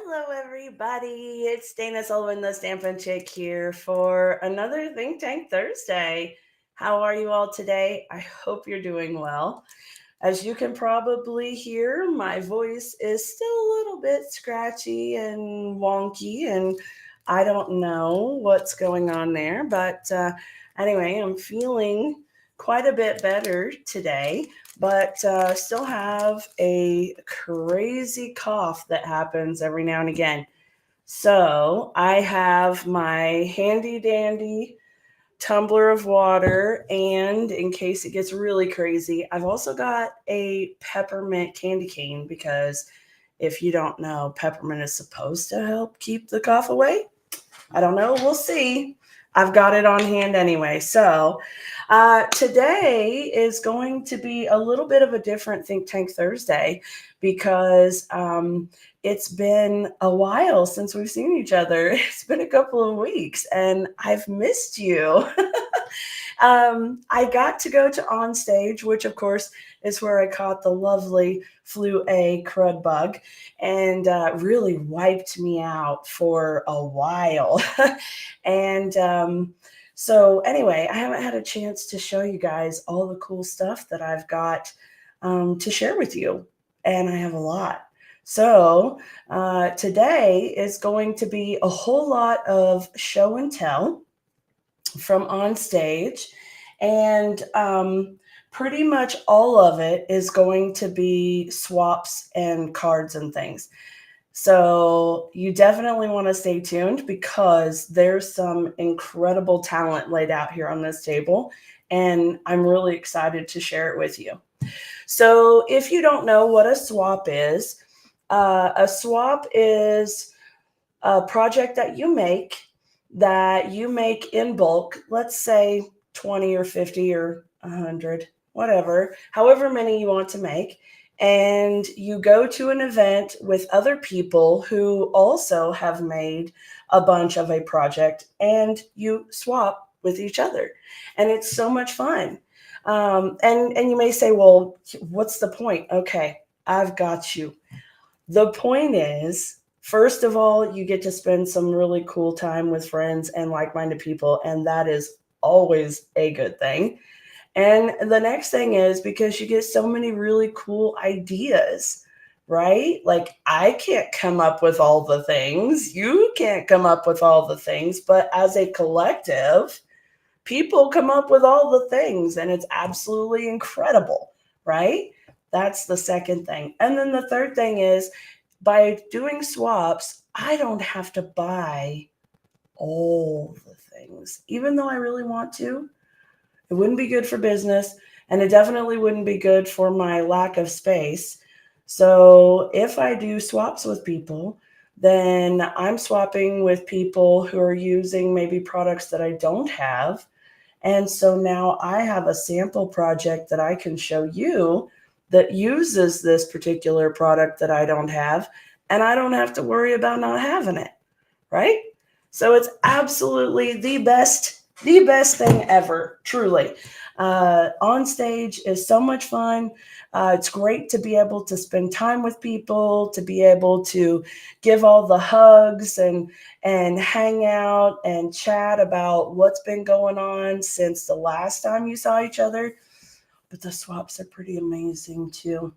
Hello, everybody. It's Dana Sullivan, the Stampin' Chick, here for another Think Tank Thursday. How are you all today? I hope you're doing well. As you can probably hear, my voice is still a little bit scratchy and wonky, and I don't know what's going on there. But anyway, I'm feeling quite a bit better today, but still have a crazy cough that happens every now and again. So I have my handy dandy tumbler of water, and in case it gets really crazy, I've also got a peppermint candy cane because if you don't know, peppermint is supposed to help keep the cough away. I don't know. We'll see. I've got it on hand anyway. So today is going to be a little bit of a different Think Tank Thursday because it's been a while since we've seen each other. It's been a couple of weeks and I've missed you. I got to go to On Stage, which of course is where I caught the lovely flu A crud bug and really wiped me out for a while. and anyway, I haven't had a chance to show you guys all the cool stuff that I've got to share with you, and I have a lot. So today is going to be a whole lot of show and tell from On Stage, and pretty much all of it is going to be swaps and cards and things. So you definitely want to stay tuned because there's some incredible talent laid out here on this table, and I'm really excited to share it with you. So if you don't know what a swap is a project that you make in bulk, let's say 20 or 50 or 100, whatever, however many you want to make. And you go to an event with other people who also have made a bunch of a project and you swap with each other. And it's so much fun. And you may say, well, what's the point? Okay, I've got you. The point is, first of all, you get to spend some really cool time with friends and like minded people, and that is always a good thing. And the next thing is because you get so many really cool ideas, right? Like, I can't come up with all the things, you can't come up with all the things, but as a collective, people come up with all the things, and it's absolutely incredible, right? That's the second thing. And then the third thing is by doing swaps, I don't have to buy all the things, even though I really want to. It wouldn't be good for business, and it definitely wouldn't be good for my lack of space. So if I do swaps with people, then I'm swapping with people who are using maybe products that I don't have. And so now I have a sample project that I can show you that uses this particular product that I don't have, and I don't have to worry about not having it, right? So it's absolutely the best thing ever, truly. On Stage is so much fun. It's great to be able to spend time with people, to be able to give all the hugs and hang out and chat about what's been going on since the last time you saw each other. But the swaps are pretty amazing too.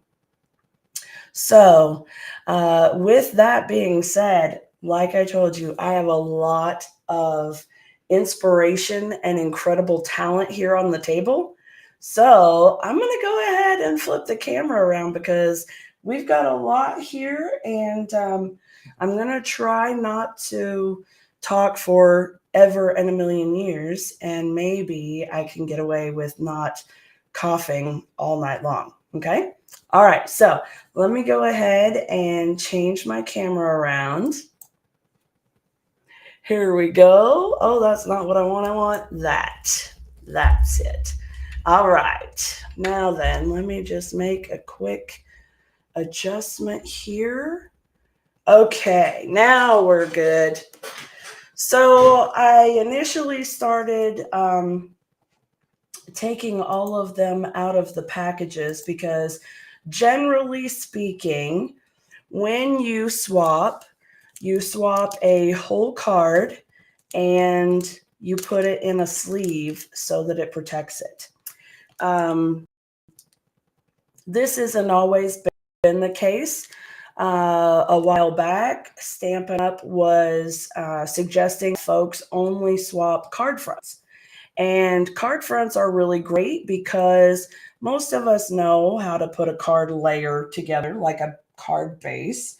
So with that being said, like I told you, I have a lot of inspiration and incredible talent here on the table. So I'm going to go ahead and flip the camera around because we've got a lot here, and I'm going to try not to talk for ever and a million years, and maybe I can get away with not coughing all night long. Okay. All right. So let me go ahead and change my camera around. Here we go. Oh, that's not what I want. I want that. That's it. All right. Now then, let me just make a quick adjustment here. Okay, now we're good. So I initially started taking all of them out of the packages because, generally speaking, when you swap, you swap a whole card and you put it in a sleeve so that it protects it. This isn't always been the case. A while back, Stampin' Up! Was suggesting folks only swap card fronts. And card fronts are really great because most of us know how to put a card layer together, like a card base.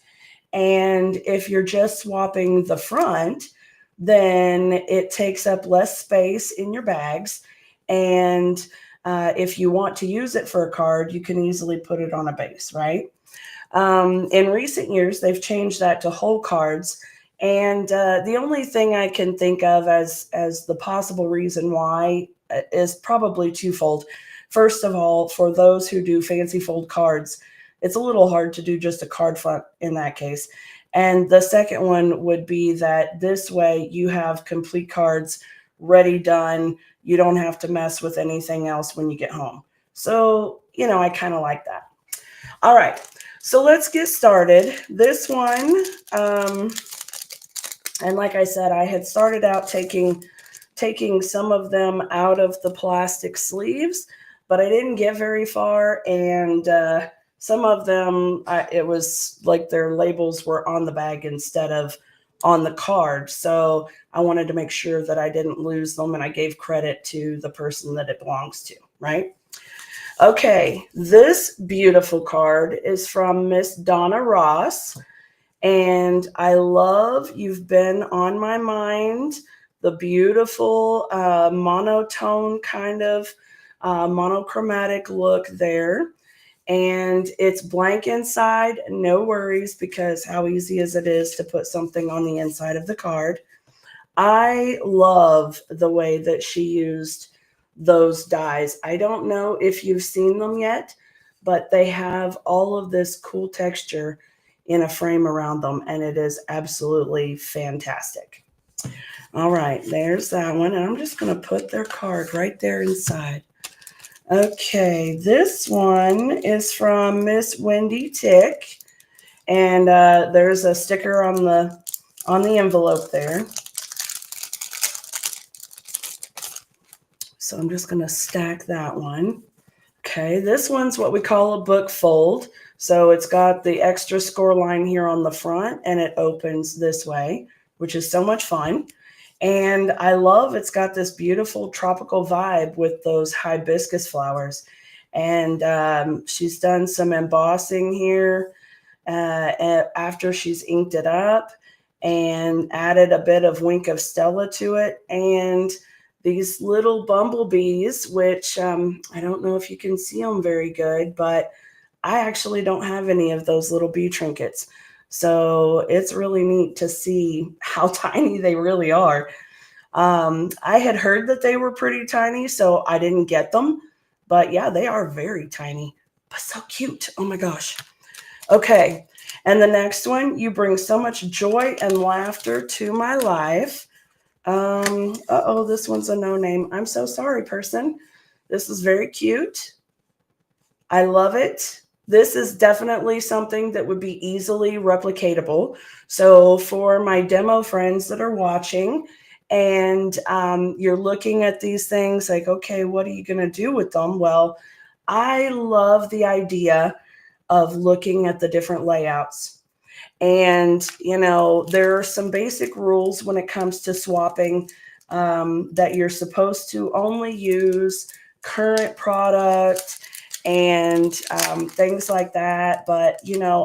And if you're just swapping the front, then it takes up less space in your bags. And if you want to use it for a card, you can easily put it on a base, right? In recent years, they've changed that to whole cards. And the only thing I can think of as the possible reason why is probably twofold. First of all, for those who do fancy fold cards, it's a little hard to do just a card front in that case. And the second one would be that this way you have complete cards ready, done. You don't have to mess with anything else when you get home. So, I kind of like that. All right. So let's get started. This one, and like I said, I had started out taking some of them out of the plastic sleeves, but I didn't get very far. And some of them, it was like their labels were on the bag instead of on the card. So I wanted to make sure that I didn't lose them, and I gave credit to the person that it belongs to, right? Okay, this beautiful card is from Miss Donna Ross, and I love You've Been on My Mind, the beautiful monotone kind of monochromatic look there. And it's blank inside, no worries, because how easy is it to put something on the inside of the card. I love the way that she used those dies. I don't know if you've seen them yet, but they have all of this cool texture in a frame around them, and it is absolutely fantastic. All right, there's that one, and I'm just going to put their card right there inside. Okay, this one is from Miss Wendy Tick, and there's a sticker on the envelope there. So I'm just going to stack that one. Okay, this one's what we call a book fold. So it's got the extra score line here on the front, and it opens this way, which is so much fun. And I love it's got this beautiful tropical vibe with those hibiscus flowers. And she's done some embossing here after she's inked it up and added a bit of Wink of Stella to it. And these little bumblebees, which I don't know if you can see them very good, but I actually don't have any of those little bee trinkets. So it's really neat to see how tiny they really are. I had heard that they were pretty tiny, so I didn't get them. But yeah, they are very tiny, but so cute. Oh my gosh. Okay, and the next one, You Bring So Much Joy and Laughter to My Life. This one's a no name. I'm so sorry, person. This is very cute. I love it. This is definitely something that would be easily replicatable. So for my demo friends that are watching and you're looking at these things like, okay, what are you going to do with them? Well, I love the idea of looking at the different layouts. And, there are some basic rules when it comes to swapping that you're supposed to only use current product and things like that. But,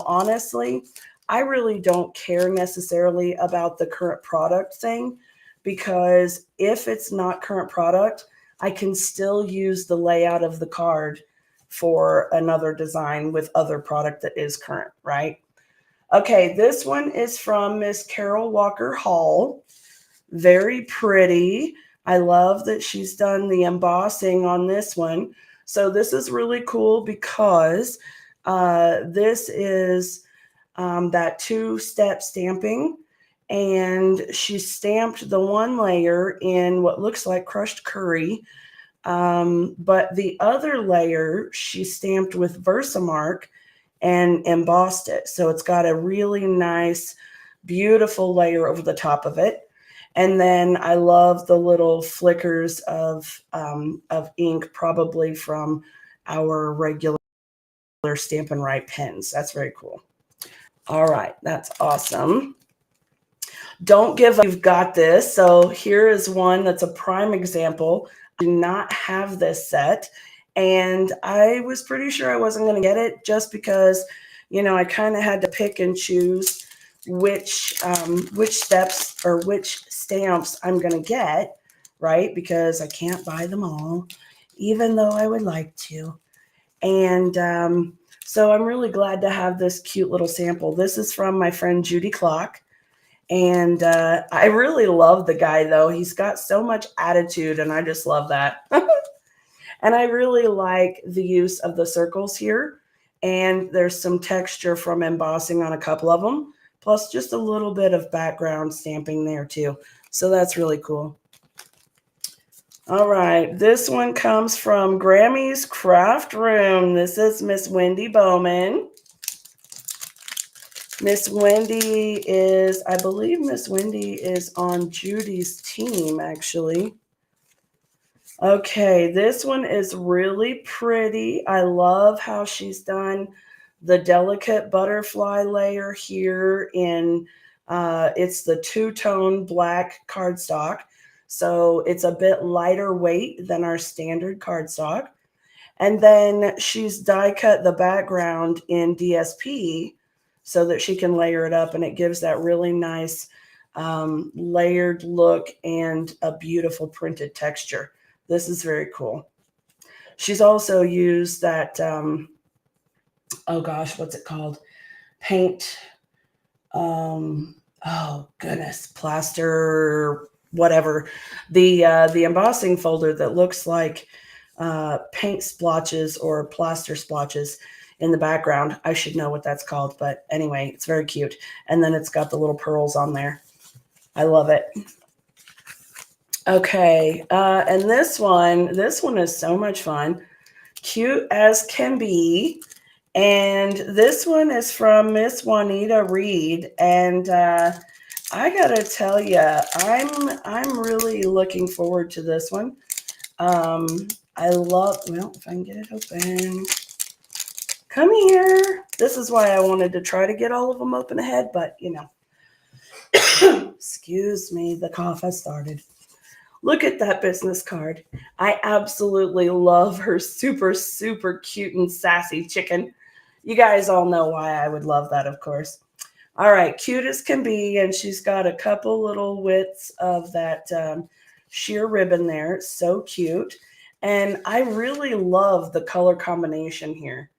honestly, I really don't care necessarily about the current product thing, because if it's not current product, I can still use the layout of the card for another design with other product that is current, right? Okay, this one is from Miss Carol Walker Hall. Very pretty. I love that she's done the embossing on this one. So this is really cool because this is that two-step stamping. And she stamped the one layer in what looks like crushed curry. But the other layer she stamped with Versamark and embossed it. So it's got a really nice Beautiful layer over the top of it. And then I love the little flickers of ink, probably from our regular Stampin' Write pens. That's very cool. All right, that's awesome. Don't give up. You've got this. So here is one that's a prime example. I do not have this set, and I was pretty sure I wasn't going to get it just because, I kind of had to pick and choose which steps or which stamps I'm going to get, right? Because I can't buy them all, even though I would like to. And so I'm really glad to have this cute little sample. This is from my friend Judy Clock. And I really love the guy, though. He's got so much attitude, and I just love that. And I really like the use of the circles here. And there's some texture from embossing on a couple of them, plus just a little bit of background stamping there, too. So that's really cool. All right, this one comes from Grammy's Craft Room. This is Miss Wendy Bowman. Miss Wendy is, I believe Miss Wendy is on Judy's team, actually. Okay, this one is really pretty. I love how she's done the delicate butterfly layer here in, it's the two-tone black cardstock. So it's a bit lighter weight than our standard cardstock. And then she's die cut the background in DSP so that she can layer it up, and it gives that really nice layered look and a beautiful printed texture. This is very cool. She's also used that, oh gosh, what's it called? Paint, oh goodness, plaster, whatever. The embossing folder that looks like paint splotches or plaster splotches in the background. I should know what that's called, but anyway, it's very cute. And then it's got the little pearls on there. I love it. Okay, and this one is so much fun. Cute as can be. And this one is from Miss Juanita Reed. And I gotta tell you, I'm really looking forward to this one. I love, well, if I can get it open. Come here. This is why I wanted to try to get all of them open ahead, but excuse me, the cough has started. Look at that business card. I absolutely love her super, super cute and sassy chicken. You guys all know why I would love that, of course. All right, cute as can be, and she's got a couple little widths of that sheer ribbon there. So cute. And I really love the color combination here.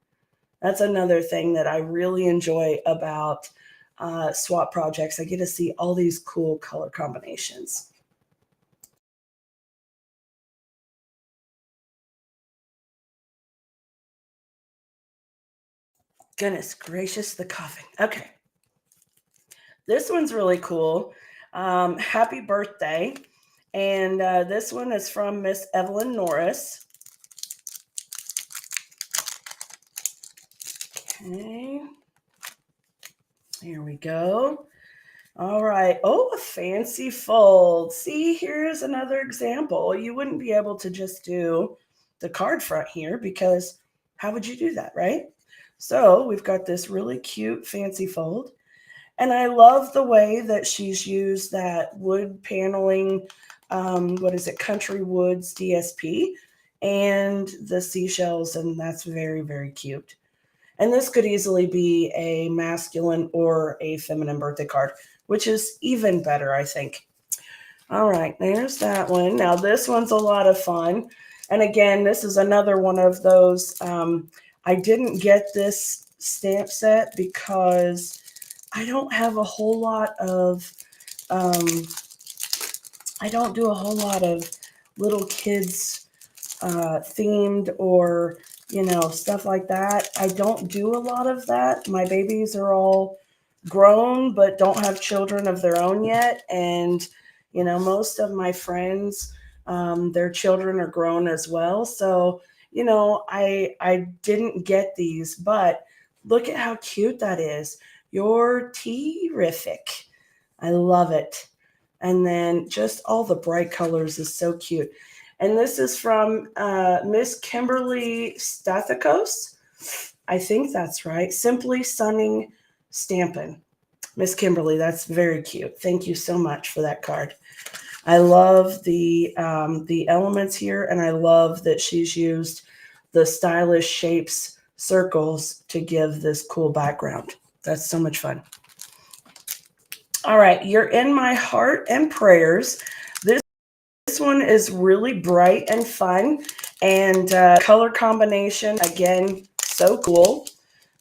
That's another thing that I really enjoy about swap projects. I get to see all these cool color combinations. Goodness gracious, the coughing. Okay. This one's really cool. Happy birthday. And this one is from Miss Evelyn Norris. Okay. Here we go. All right. Oh, a fancy fold. See, here's another example. You wouldn't be able to just do the card front here because how would you do that, right? So we've got this really cute fancy fold. And I love the way that she's used that wood paneling, what is it, Country Woods DSP, and the seashells, and that's very, very cute. And this could easily be a masculine or a feminine birthday card, which is even better, I think. All right, there's that one. Now this one's a lot of fun. And again, this is another one of those, I didn't get this stamp set because I don't have a whole lot of, I don't do a whole lot of little kids themed or, stuff like that. I don't do a lot of that. My babies are all grown, but don't have children of their own yet. And, most of my friends, their children are grown as well. So, I didn't get these, but look at how cute that is. You're terrific. I love it. And then just all the bright colors is so cute. And this is from Miss Kimberly Stathakos. I think that's right. Simply Stunning Stampin'. Miss Kimberly, that's very cute. Thank you so much for that card. I love the elements here, and I love that she's used the stylish shapes, circles to give this cool background. That's so much fun. All right, you're in my heart and prayers. This one is really bright and fun, and color combination, again, so cool.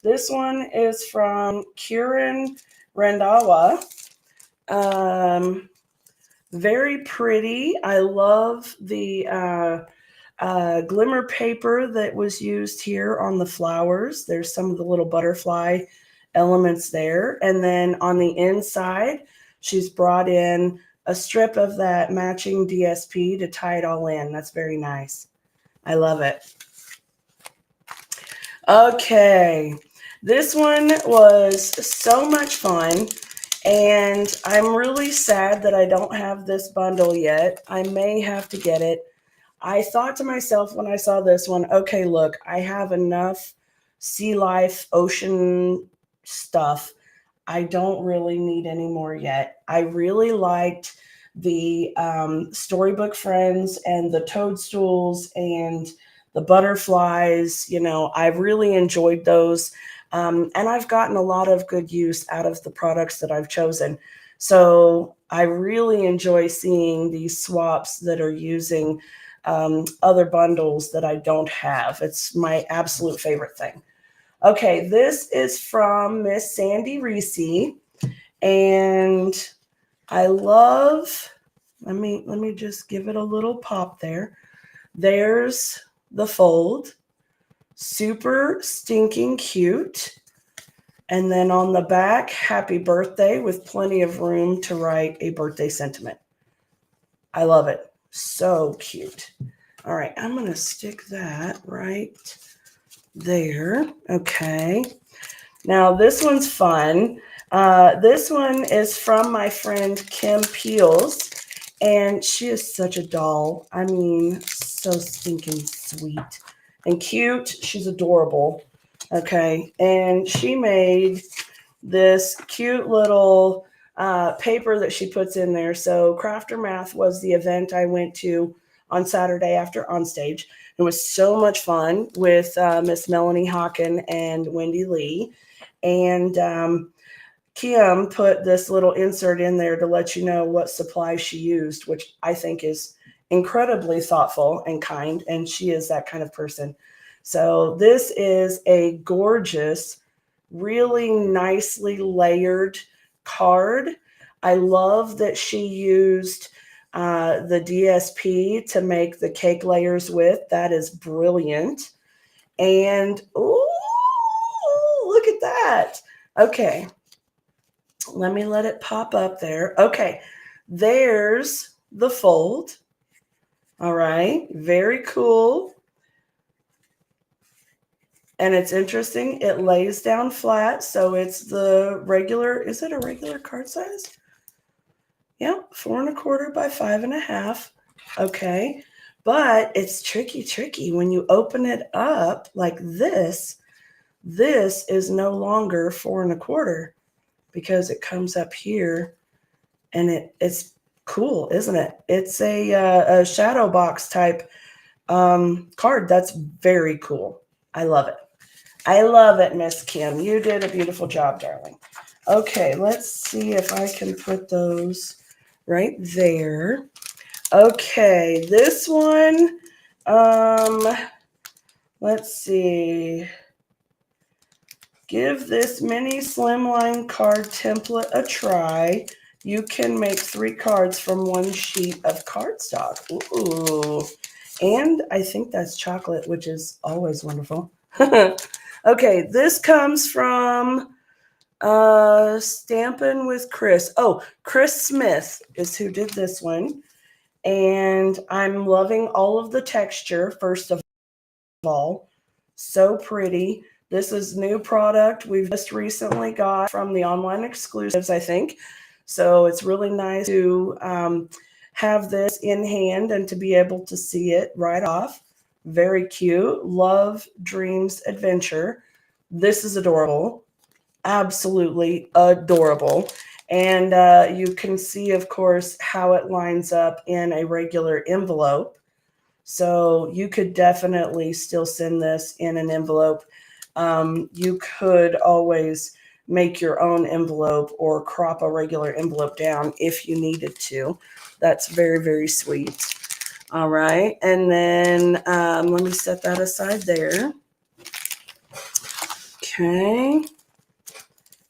This one is from Kiran Randawa. Very pretty. I love the glimmer paper that was used here on the flowers. There's some of the little butterfly elements there. And then on the inside, she's brought in a strip of that matching DSP to tie it all in. That's very nice. I love it. Okay, this one was so much fun, and I'm really sad that I don't have this bundle yet. I may have to get it. I thought to myself when I saw this one, okay, look, I have enough sea life, ocean stuff. I don't really need any more yet. I really liked the Storybook Friends and the toadstools and the butterflies. You know, I've really enjoyed those. And I've gotten a lot of good use out of the products that I've chosen. So I really enjoy seeing these swaps that are using other bundles that I don't have. It's my absolute favorite thing. Okay, this is from Miss Sandy Reese, and I love, let me just give it a little pop there. There's the fold, super stinking cute. And then on the back, happy birthday, with plenty of room to write a birthday sentiment. I love it. So cute. All right, I'm going to stick that right there. Okay. Now this one's fun. This one is from my friend Kim Peels, and she is such a doll. I mean, so stinking sweet and cute. She's adorable. Okay. And she made this cute little paper that she puts in there. So Craft or Math was the event I went to on Saturday after Onstage. It was so much fun with Miss Melanie Hawken and Wendy Lee. And Kim put this little insert in there to let you know what supplies she used, which I think is incredibly thoughtful and kind. And she is that kind of person. So this is a gorgeous, really nicely layered card. I love that she used the DSP to make the cake layers with. That is brilliant. And oh, look at that. Okay, let me let it pop up there. Okay, there's the fold. All right, very cool. And it's interesting, it lays down flat, so it's the regular, is it a regular card size? Yeah, 4 1/4 by 5 1/2. Okay, but it's tricky when you open it up like this. This is no longer 4 1/4 because it comes up here, and it's cool, isn't it? It's a shadow box type card. That's very cool. I love it. I love it, Miss Kim. You did a beautiful job, darling. Okay, let's see if I can put those right there. Okay, this one, let's see. Give this mini slimline card template a try. You can make 3 cards from 1 sheet of cardstock. Ooh, and I think that's chocolate, which is always wonderful. Okay, this comes from Stampin' with Chris. Oh, Chris Smith is who did this one. And I'm loving all of the texture, first of all. So pretty. This is new product we've just recently got from the online exclusives, I think. So it's really nice to have this in hand and to be able to see it right off. Very cute. Love, Dreams, Adventure. This is adorable. Absolutely adorable. And you can see, of course, how it lines up in a regular envelope. So you could definitely still send this in an envelope. You could always make your own envelope or crop a regular envelope down if you needed to. That's very, very sweet. All right. And then let me set that aside there. Okay.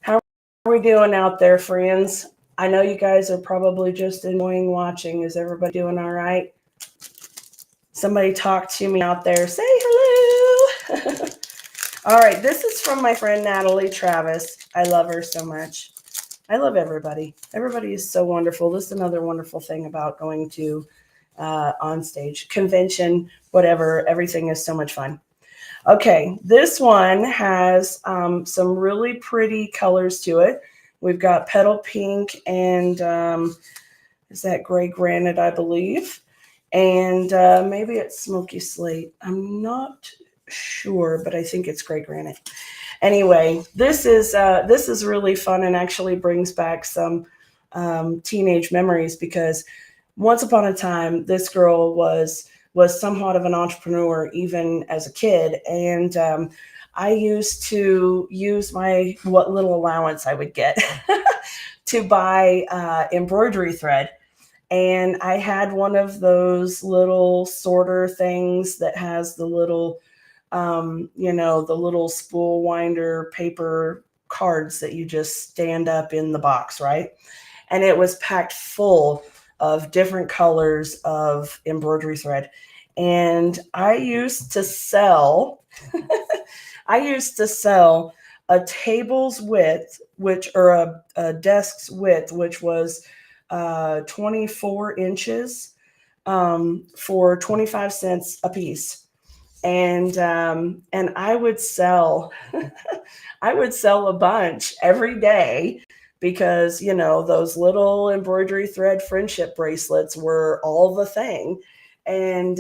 How are we doing out there, friends? I know you guys are probably just enjoying watching. Is everybody doing all right? Somebody talk to me out there. Say hello. All right. This is from my friend Natalie Travis. I love her so much. I love everybody. Everybody is so wonderful. This is another wonderful thing about going to on stage, convention, whatever. Everything is so much fun. Okay, this one has some really pretty colors to it. We've got petal pink and is that gray granite, I believe, and maybe it's smoky slate. I'm not sure, but I think it's gray granite. Anyway, this is really fun and actually brings back some teenage memories because once upon a time, this girl was somewhat of an entrepreneur even as a kid, and I used to use what little allowance I would get to buy embroidery thread. And I had one of those little sorter things that has the little the little spool winder paper cards that you just stand up in the box, right? And it was packed full of different colors of embroidery thread. And I used to sell, I used to sell a table's width, a desk's width, which was 24 inches for 25 cents a piece. And I would sell I would sell a bunch every day because those little embroidery thread friendship bracelets were all the thing. And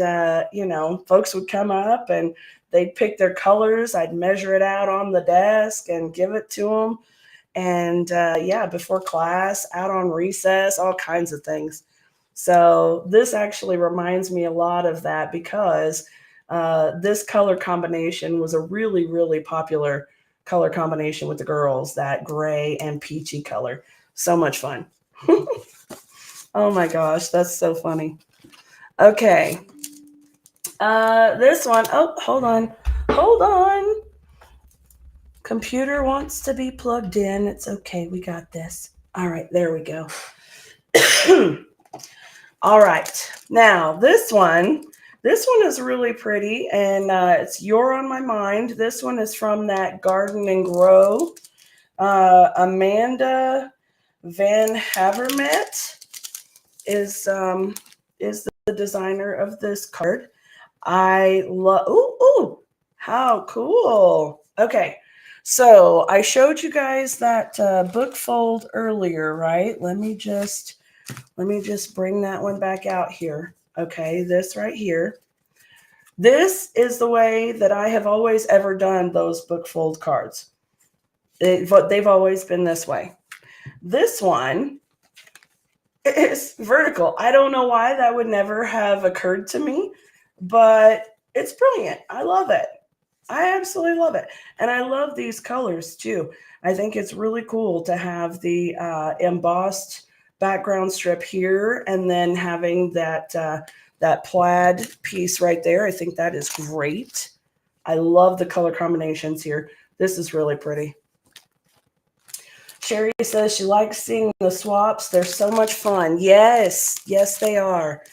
folks would come up and they'd pick their colors. I'd measure it out on the desk and give it to them. And before class, out on recess, all kinds of things. So this actually reminds me a lot of that because this color combination was a really, really popular color combination with the girls, that gray and peachy color. So much fun. Oh my gosh, that's so funny. Okay. This one, oh, hold on. Hold on. Computer wants to be plugged in. It's okay. We got this. All right, there we go. All right. Now, this one is really pretty, and it's You're on My Mind. This one is from that Garden and Grow. Amanda Van Havermet is the designer of this card. I love. Ooh, how cool! Okay, so I showed you guys that book fold earlier, right? Let me just bring that one back out here. Okay, this right here. This is the way that I have always ever done those book fold cards. They've always been this way. This one is vertical. I don't know why that would never have occurred to me, but it's brilliant. I love it. I absolutely love it. And I love these colors too. I think it's really cool to have the embossed background strip here and then having that plaid piece right there. I think that is great. I love the color combinations here. This is really pretty. Sherry says she likes seeing the swaps. They're so much fun. Yes, yes, they are.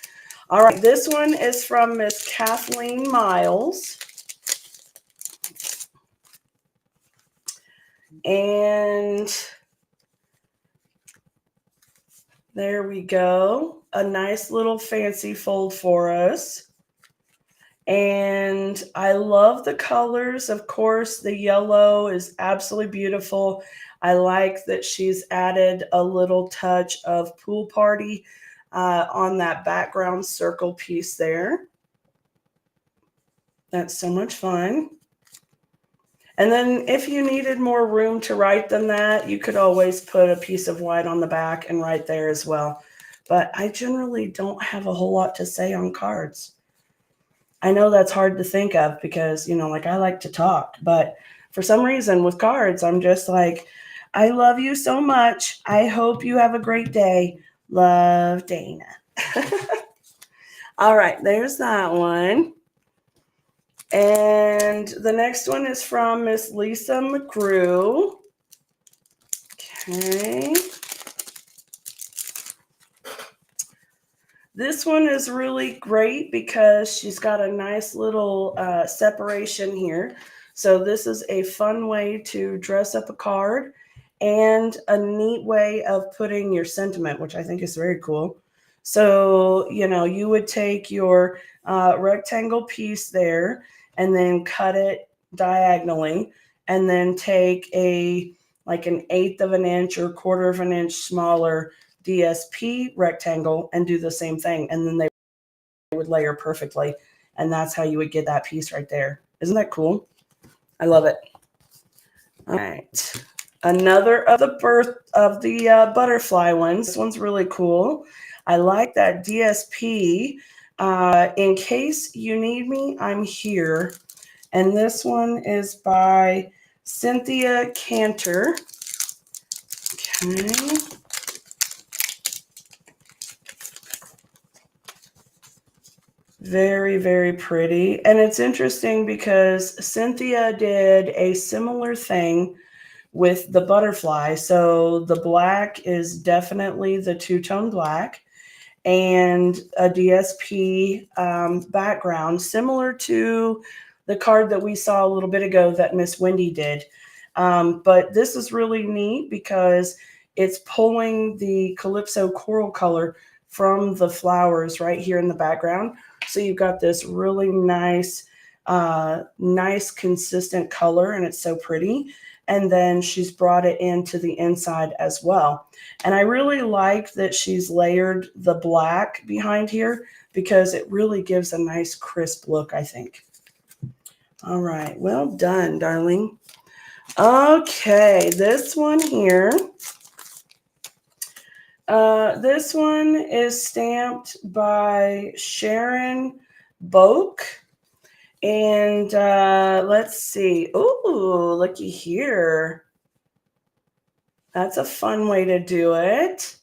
All right, this one is from Miss Kathleen Miles. And there we go. A nice little fancy fold for us. And I love the colors. Of course, the yellow is absolutely beautiful. I like that she's added a little touch of pool party on that background circle piece there. That's so much fun. And then if you needed more room to write than that, you could always put a piece of white on the back and write there as well. But I generally don't have a whole lot to say on cards. I know that's hard to think of because, like I like to talk, but for some reason with cards, I'm just like, I love you so much. I hope you have a great day. Love, Dana. All right, there's that one. And the next one is from Miss Lisa McGrew. Okay. This one is really great because she's got a nice little separation here. So this is a fun way to dress up a card and a neat way of putting your sentiment, which I think is very cool. So, you would take your rectangle piece there and then cut it diagonally and then take like an eighth of an inch or quarter of an inch smaller DSP rectangle and do the same thing. And then they would layer perfectly. And that's how you would get that piece right there. Isn't that cool? I love it. All right. Another of the butterfly ones. This one's really cool. I like that DSP. In case you need me, I'm here. And this one is by Cynthia Cantor. Okay. Very, very pretty. And it's interesting because Cynthia did a similar thing with the butterfly. So the black is definitely the two-tone black and a DSP background, similar to the card that we saw a little bit ago that Miss Wendy did. But this is really neat because it's pulling the Calypso coral color from the flowers right here in the background. So you've got this really nice, consistent color, and it's so pretty. And then she's brought it into the inside as well. And I really like that she's layered the black behind here because it really gives a nice crisp look, I think. All right, well done, darling. Okay, this one here. This one is stamped by Sharon Boak. And let's see. Ooh, looky here. That's a fun way to do it.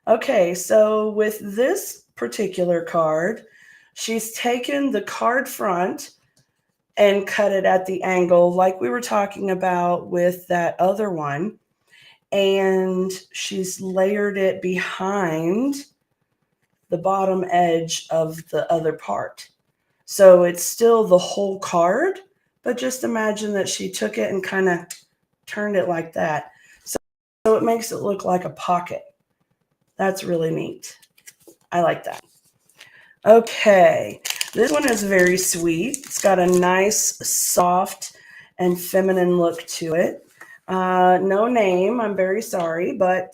Okay, so with this particular card, she's taken the card front and cut it at the angle like we were talking about with that other one. And she's layered it behind the bottom edge of the other part. So it's still the whole card, but just imagine that she took it and kind of turned it like that. So it makes it look like a pocket. That's really neat. I like that. Okay, this one is very sweet. It's got a nice, soft, and feminine look to it. No name, I'm very sorry, but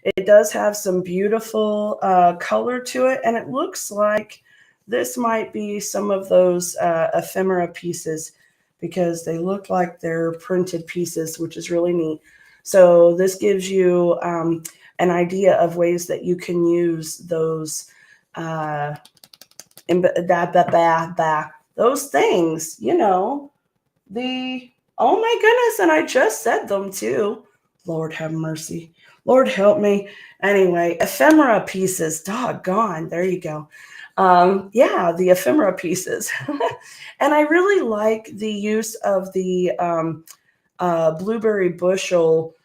it does have some beautiful color to it, and it looks like this might be some of those ephemera pieces because they look like they're printed pieces, which is really neat. So this gives you an idea of ways that you can use those those things, oh my goodness, and I just said them too. Lord have mercy. Lord help me. Anyway, ephemera pieces. Doggone. There you go. Yeah, the ephemera pieces. And I really like the use of the blueberry bushel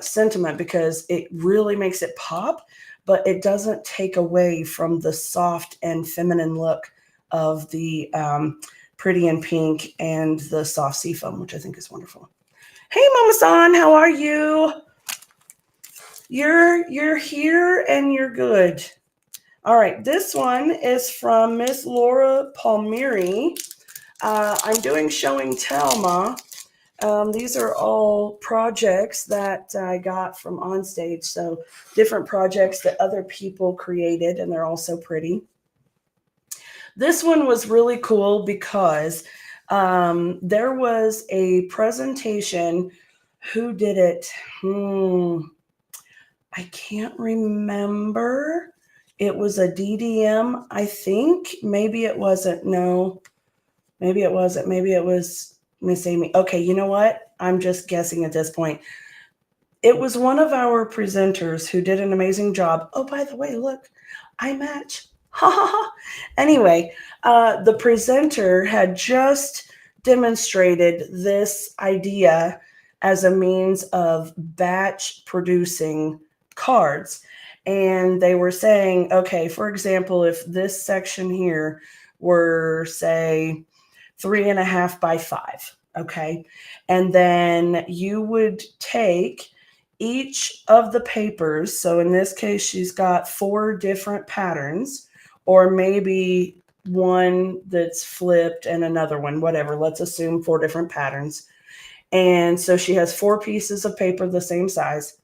sentiment because it really makes it pop, but it doesn't take away from the soft and feminine look of the Pretty in Pink and the soft seafoam, which I think is wonderful. Hey, Mama San, how are you? You're here and you're good. All right, this one is from Miss Laura Palmieri. I'm doing show and tell, Ma. These are all projects that I got from Onstage, so different projects that other people created, and they're all so pretty. This one was really cool because there was a presentation. Who did it? I can't remember. It was a DDM, I think. Maybe it wasn't. No, maybe it wasn't. Maybe it was Miss Amy. Okay, you know what? I'm just guessing at this point. It was one of our presenters who did an amazing job. Oh, by the way, look, I match. Ha ha ha. Anyway, the presenter had just demonstrated this idea as a means of batch producing cards. And they were saying, okay, for example, if this section here were, say, 3.5 by 5, okay, and then you would take each of the papers. So in this case, she's got 4 different patterns, or maybe one that's flipped and another one, whatever. Let's assume 4 different patterns. And so she has 4 pieces of paper the same size,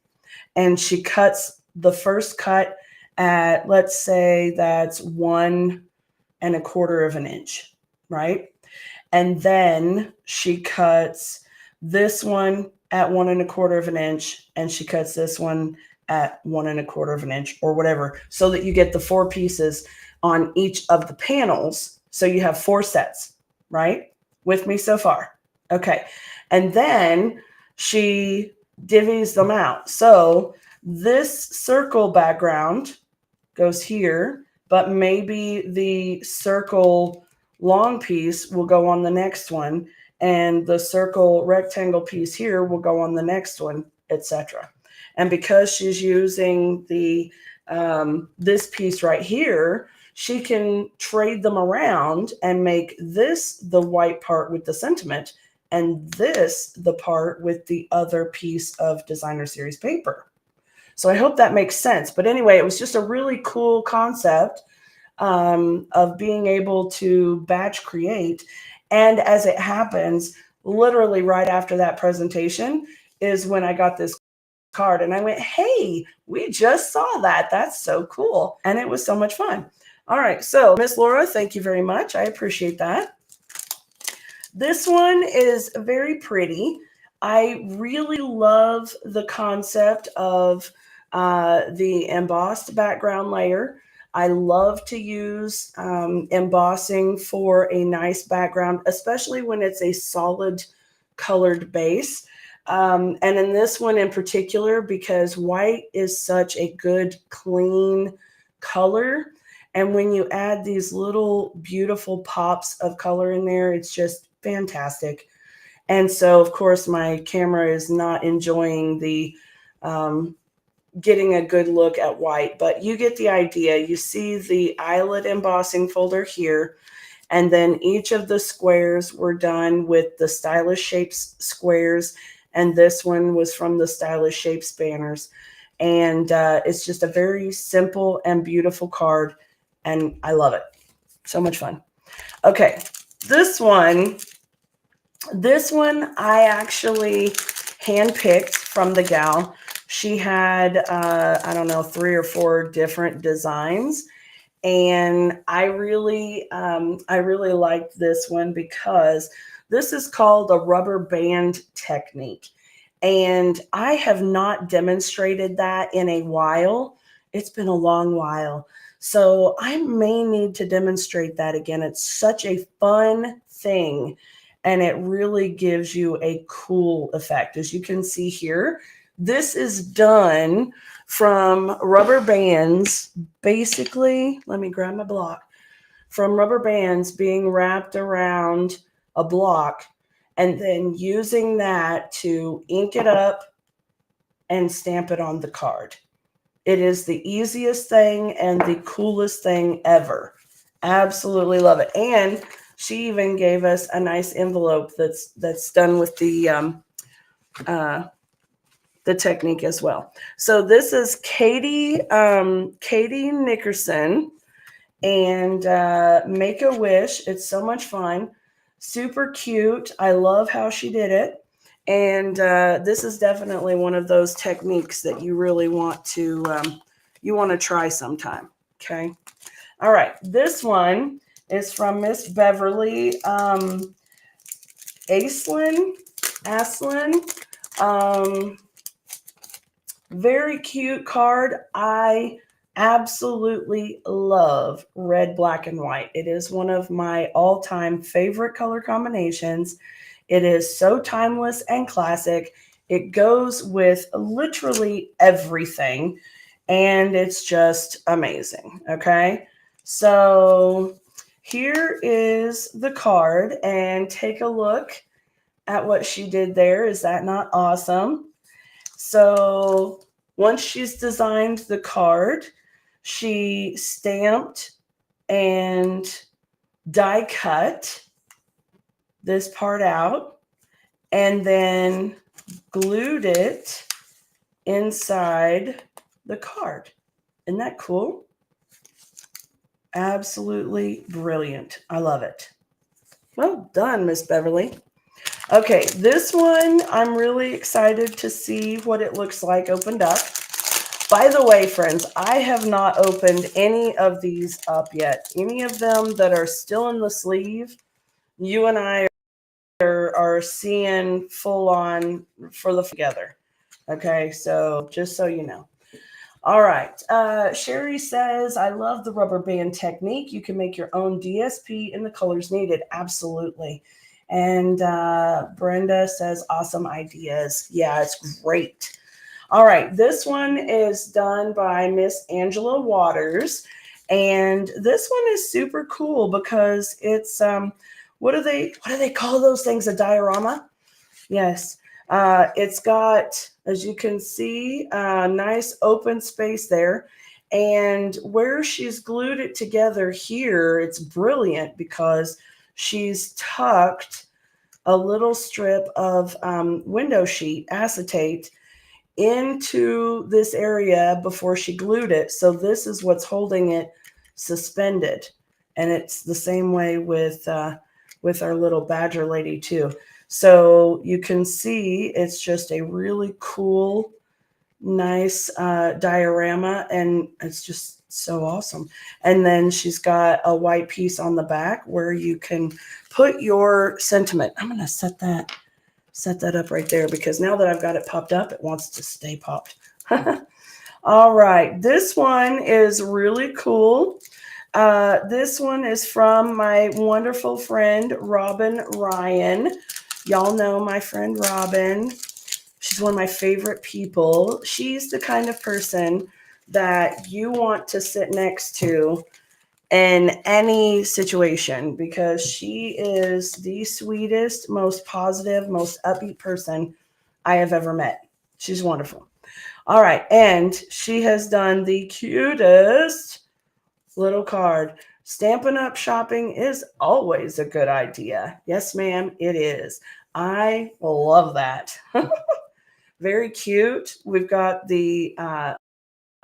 and she cuts the first cut at, let's say that's 1.25 inches, right? And then she cuts this one at 1.25 inches, and she cuts this one at 1.25 inches, or whatever, so that you get the 4 pieces on each of the panels. So you have 4 sets, right? With me so far? Okay. And then she divvies them out. So this circle background goes here, but maybe the circle long piece will go on the next one, and the circle rectangle piece here will go on the next one, etc. And because she's using the this piece right here, she can trade them around and make this the white part with the sentiment, and this the part with the other piece of designer series paper. So I hope that makes sense. But anyway, it was just a really cool concept of being able to batch create. And as it happens, literally right after that presentation is when I got this card, and I went, hey, we just saw that. That's so cool. And it was so much fun. All right. So Miss Laura, thank you very much. I appreciate that. This one is very pretty. I really love the concept of the embossed background layer. I love to use embossing for a nice background, especially when it's a solid colored base. And in this one in particular, because white is such a good, clean color. And when you add these little beautiful pops of color in there, it's just fantastic. And so, of course, my camera is not enjoying the getting a good look at white, but you get the idea. You see the eyelet embossing folder here, and then each of the squares were done with the Stylish Shapes squares, and this one was from the Stylish Shapes banners. And it's just a very simple and beautiful card, and I love it. So much fun. Okay, this one I actually handpicked from the gal. She had, I don't know, 3 or 4 different designs. And I really liked this one because this is called a rubber band technique. And I have not demonstrated that in a while. It's been a long while. So I may need to demonstrate that again. It's such a fun thing, and it really gives you a cool effect. As you can see here, this is done from rubber bands, basically. Let me grab my block. From rubber bands being wrapped around a block, and then using that to ink it up and stamp it on the card. It is the easiest thing and the coolest thing ever. Absolutely love it. And she even gave us a nice envelope that's done with the the technique as well. So this is Katie Nickerson, and Make a Wish. It's so much fun, super cute. I love how she did it. And this is definitely one of those techniques that you really want to try sometime. Okay. All right. This one is from Miss Beverly Aislinn. Um, very cute card. I absolutely love red, black, and white. It is one of my all-time favorite color combinations. It is so timeless and classic. It goes with literally everything, and it's just amazing. Okay. So here is the card, and take a look at what she did there. Is that not awesome? So once she's designed the card, she stamped and die cut this part out and then glued it inside the card. Isn't that cool? Absolutely brilliant. I love it. Well done, Miss Beverly. Okay, this one, I'm really excited to see what it looks like opened up. By the way, friends, I have not opened any of these up yet. Any of them that are still in the sleeve, you and I are seeing full on for the together. Okay, so just so you know. All right. Sherry says, I love the rubber band technique. You can make your own DSP in the colors needed. Absolutely. And Brenda says, awesome ideas. Yeah, it's great. All right. This one is done by Miss Angela Waters. And this one is super cool because it's, what do they call those things? A diorama? Yes. It's got, as you can see, a nice open space there. And where she's glued it together here, it's brilliant because she's tucked a little strip of window sheet acetate into this area before she glued it. So this is what's holding it suspended. And it's the same way with our little badger lady too. So you can see it's just a really cool, nice diorama, and it's just so awesome. And then she's got a white piece on the back where you can put your sentiment. I'm going to set that up right there because now that I've got it popped up, it wants to stay popped. All right. This one is really cool. This one is from my wonderful friend, Robin Ryan. Y'all know my friend Robin. She's one of my favorite people. She's the kind of person that you want to sit next to in any situation because she is the sweetest, most positive, most upbeat person I have ever met. She's wonderful. All right. And she has done the cutest little card. Stampin' Up shopping is always a good idea. Yes, ma'am, it is. I love that. Very cute. We've got the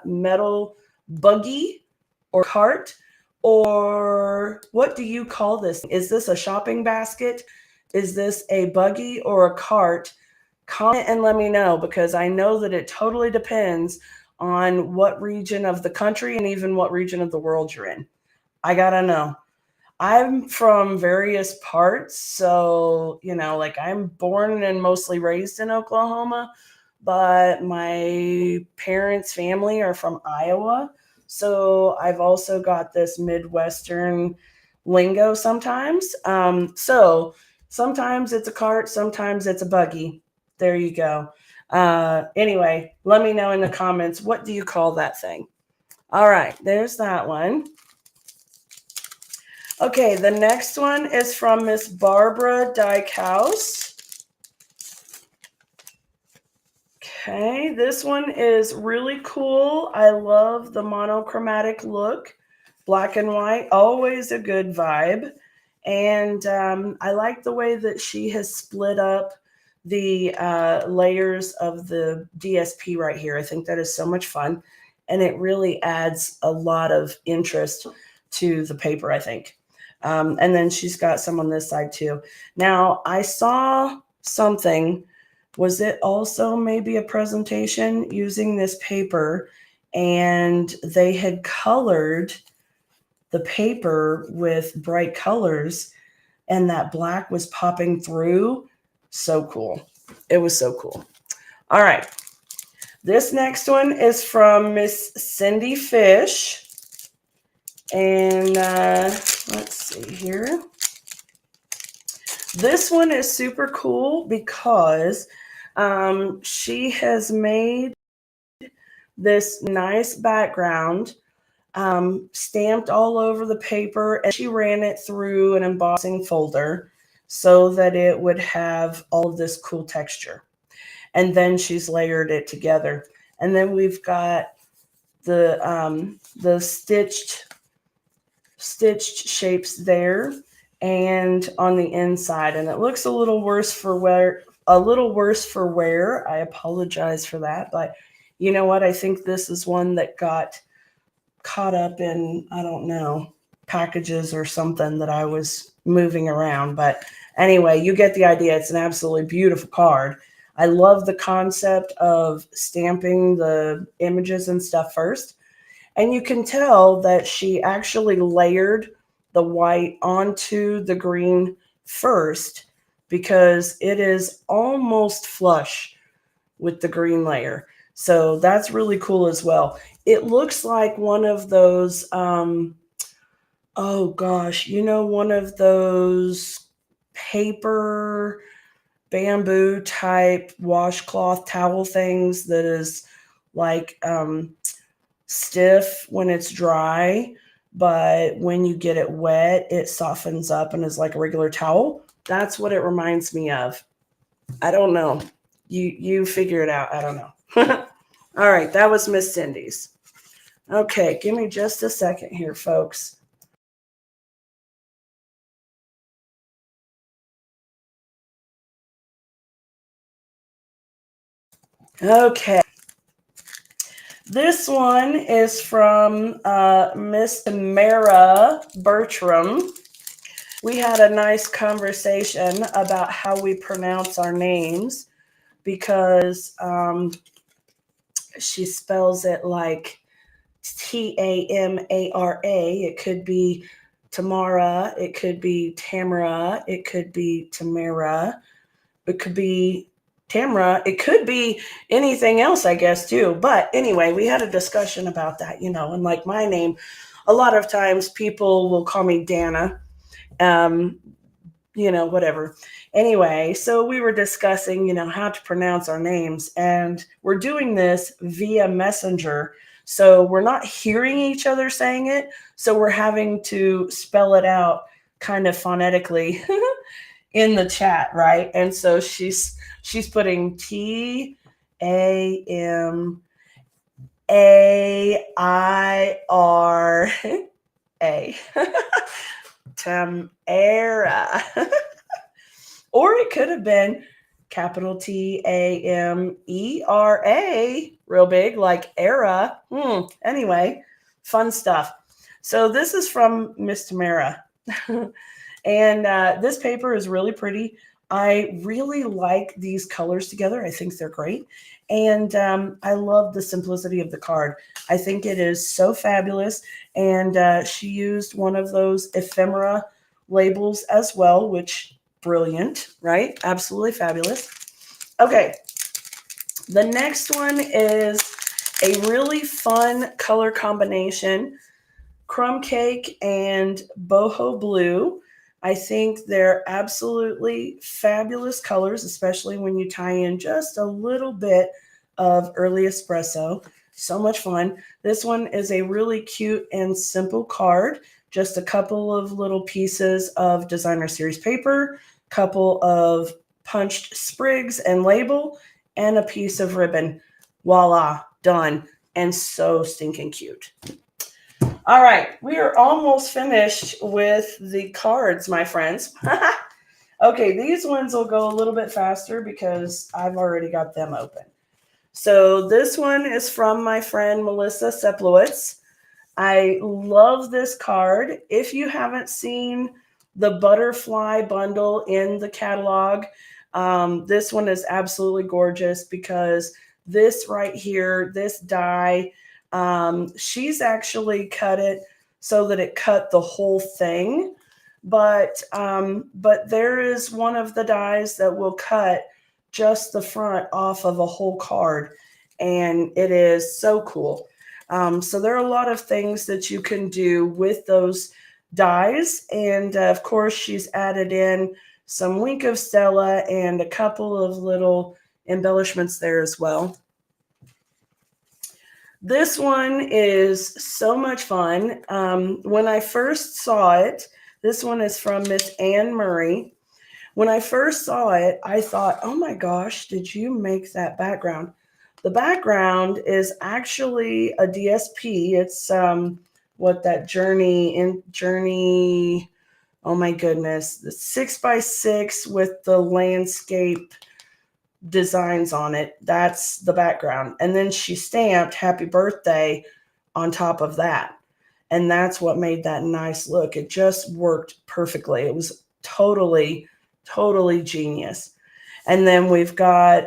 metal buggy or cart, or what do you call this? Is this a shopping basket? Is this a buggy or a cart? Comment and let me know because I know that it totally depends on what region of the country and even what region of the world you're in. I gotta know. I'm from various parts, so like I'm born and mostly raised in Oklahoma, but my parents' family are from Iowa. So I've also got this Midwestern lingo sometimes. So sometimes it's a cart, sometimes it's a buggy. There you go. Anyway, let me know in the comments, what do you call that thing? All right, there's that one. Okay, the next one is from Miss Barbara Dykhouse. Okay, this one is really cool. I love the monochromatic look. Black and white, always a good vibe. And I like the way that she has split up the layers of the DSP right here. I think that is so much fun, and it really adds a lot of interest to the paper, I think. And then she's got some on this side too. Now, I saw something. Was it also maybe a presentation using this paper, and they had colored the paper with bright colors, and that black was popping through? So cool. It was so cool. All right. This next one is from Miss Cindy Fish. And let's see here. This one is super cool because she has made this nice background stamped all over the paper, and she ran it through an embossing folder so that it would have all of this cool texture. And then she's layered it together. And then we've got the stitched shapes there and on the inside, and it looks a little worse for wear. I apologize for that, but you know what? I think this is one that got caught up in, I don't know, packages or something that I was moving around. But anyway, you get the idea. It's an absolutely beautiful card. I love the concept of stamping the images and stuff first. And you can tell that she actually layered the white onto the green first because it is almost flush with the green layer. So that's really cool as well. It looks like one of those, oh gosh, one of those paper bamboo type washcloth towel things that is like stiff when it's dry, but when you get it wet, it softens up and is like a regular towel. That's what it reminds me of. I don't know. You figure it out. I don't know. All right, that was Miss Cindy's. Okay, give me just a second here, folks. Okay. This one is from Miss Tamara Bertram. We had a nice conversation about how we pronounce our names because she spells it like Tamara. It could be Tamara. It could be Tamara. It could be Tamara. It could be Tamara. It could be anything else, I guess, too. But anyway, we had a discussion about that, and like my name, a lot of times people will call me Dana, whatever. Anyway, so we were discussing, how to pronounce our names, and we're doing this via Messenger. So we're not hearing each other saying it. So we're having to spell it out kind of phonetically in the chat, right? And so she's putting TAMAIRA. Tamara. Or it could have been capital TAMERA, real big, like era. Anyway, fun stuff. So this is from Miss Tamara. And this paper is really pretty. I really like these colors together. I think they're great. And I love the simplicity of the card. I think it is so fabulous. And she used one of those ephemera labels as well, which brilliant, right? Absolutely fabulous. Okay. The next one is a really fun color combination, Crumb Cake and Boho Blue. I think they're absolutely fabulous colors, especially when you tie in just a little bit of early espresso. So much fun. This one is a really cute and simple card. Just a couple of little pieces of designer series paper, couple of punched sprigs and label, and a piece of ribbon. Voila, done. And so stinking cute. All right, we are almost finished with the cards, my friends. Okay, these ones will go a little bit faster because I've already got them open. So this one is from my friend Melissa Seplowitz. I love this card. If you haven't seen the butterfly bundle in the catalog, this one is absolutely gorgeous because this right here, this die, she's actually cut it so that it cut the whole thing. But there is one of the dies that will cut just the front off of a whole card, and it is so cool. So there are a lot of things that you can do with those dies. And of course, she's added in some Wink of Stella and a couple of little embellishments there as well. This one is so much fun. When I first saw it, this one is from Miss Anne Murray. When I first saw it, I thought, oh my gosh, did you make that background? The background is actually a DSP. It's what that journey. Oh my goodness, the 6x6 with the landscape designs on it. That's the background. And then she stamped happy birthday on top of that. And that's what made that nice look. It just worked perfectly. It was totally genius. And then we've got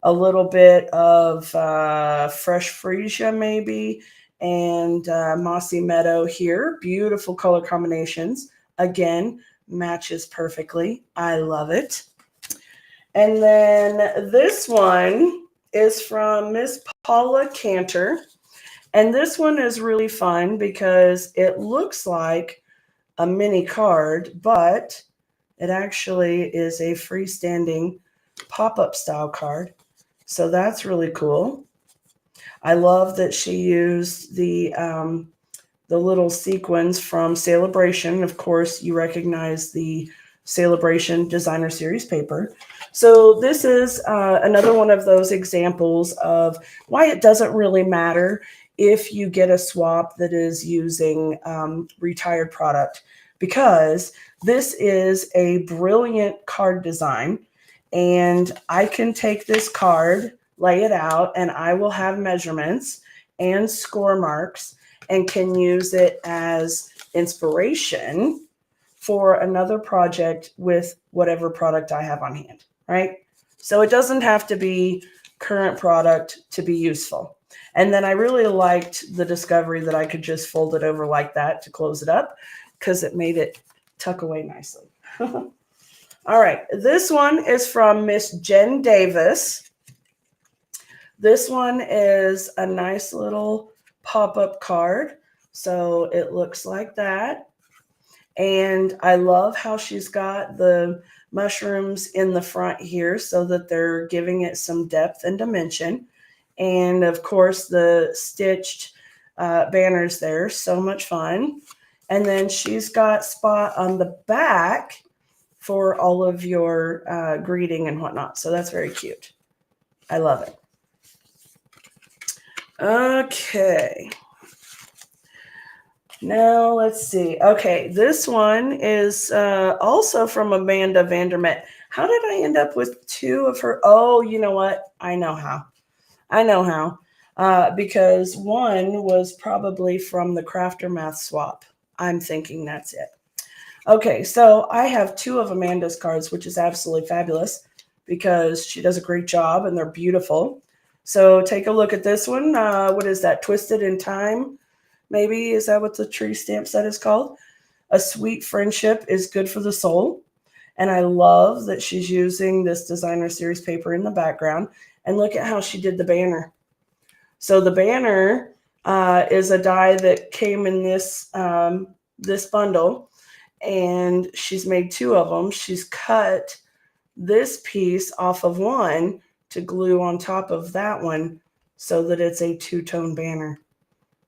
a little bit of fresh freesia maybe, and mossy meadow here. Beautiful color combinations. Again, matches perfectly. I love it. And then this one is from Miss Paula Cantor. And this one is really fun because it looks like a mini card, but it actually is a freestanding pop-up style card. So that's really cool. I love that she used the little sequins from Celebration. Of course, you recognize the Celebration Designer Series paper. So this is another one of those examples of why it doesn't really matter if you get a swap that is using retired product, because this is a brilliant card design, and I can take this card, lay it out, and I will have measurements and score marks and can use it as inspiration for another project with whatever product I have on hand, right? So it doesn't have to be current product to be useful. And then I really liked the discovery that I could just fold it over like that to close it up because it made it tuck away nicely. All right, this one is from Miss Jen Davis. This one is a nice little pop-up card. So it looks like that. And I love how she's got the mushrooms in the front here so that they're giving it some depth and dimension. And of course, the stitched banners there, so much fun. And then she's got spot on the back for all of your greeting and whatnot. So that's very cute. I love it. Okay. Now let's see. Okay, this one is also from Amanda Vandermet. How did I end up with two of her? Oh, you know what? I know how. Because one was probably from the Crafter Math swap. I'm thinking that's it. Okay, so I have two of Amanda's cards, which is absolutely fabulous because she does a great job and they're beautiful. So take a look at this one. What is that? Twisted in Time? Maybe is that what the tree stamp set is called? A Sweet Friendship is Good for the Soul. And I love that she's using this designer series paper in the background. And look at how she did the banner. So the banner is a die that came in this this bundle, and she's made two of them. She's cut this piece off of one to glue on top of that one so that it's a two-tone banner.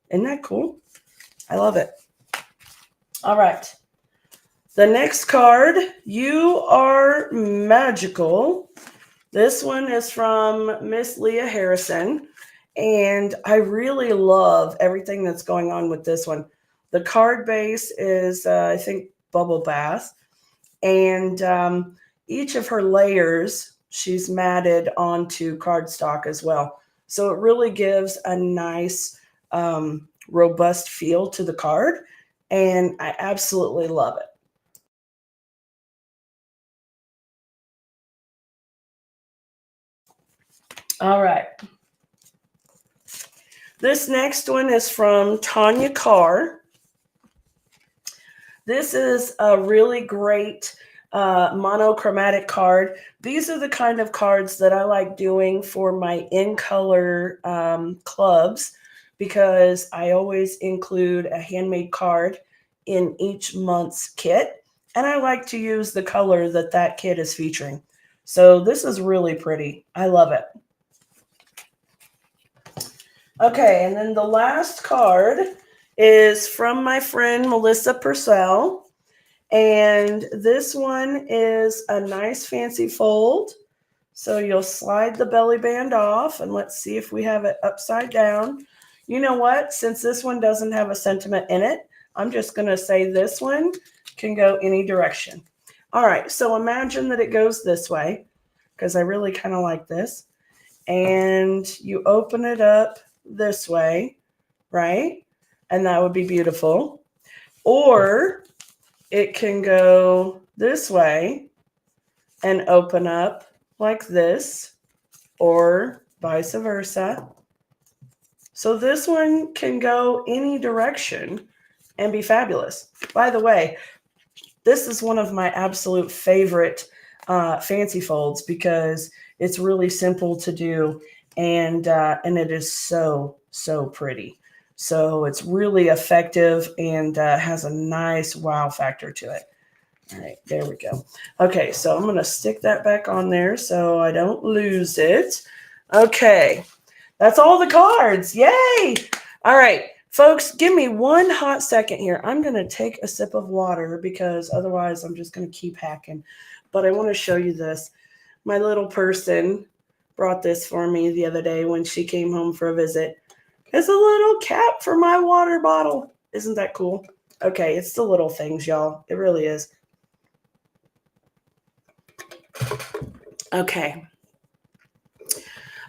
Isn't that cool? I love it. All right. The next card, You Are Magical. This one is from Miss Leah Harrison, and I really love everything that's going on with this one. The card base is, I think, Bubble Bath, And each of her layers, she's matted onto cardstock as well. So it really gives a nice, robust feel to the card. And I absolutely love it. All right. This next one is from Tanya Carr. This is a really great monochromatic card. These are the kind of cards that I like doing for my in color clubs, because I always include a handmade card in each month's kit. And I like to use the color that that kit is featuring. So this is really pretty. I love it. Okay, and then the last card is from my friend Melissa Purcell. And this one is a nice fancy fold. So you'll slide the belly band off, and let's see if we have it upside down. You know what? Since this one doesn't have a sentiment in it, I'm just going to say this one can go any direction. All right, so imagine that it goes this way, because I really kind of like this. And you open it up this way, right? And that would be beautiful. Or it can go this way and open up like this, or vice versa. So this one can go any direction and be fabulous. By the way, this is one of my absolute favorite fancy folds, because it's really simple to do, and it is so pretty. So it's really effective and has a nice wow factor to it. All right, there we go. Okay, so I'm going to stick that back on there so I don't lose it. Okay, that's all the cards. Yay! All right, folks, give me one hot second here. I'm going to take a sip of water, because otherwise I'm just going to keep hacking. But I want to show you this. My little person brought this for me the other day when she came home for a visit. It's a little cap for my water bottle. Isn't that cool? Okay, it's the little things, y'all. It really is. Okay.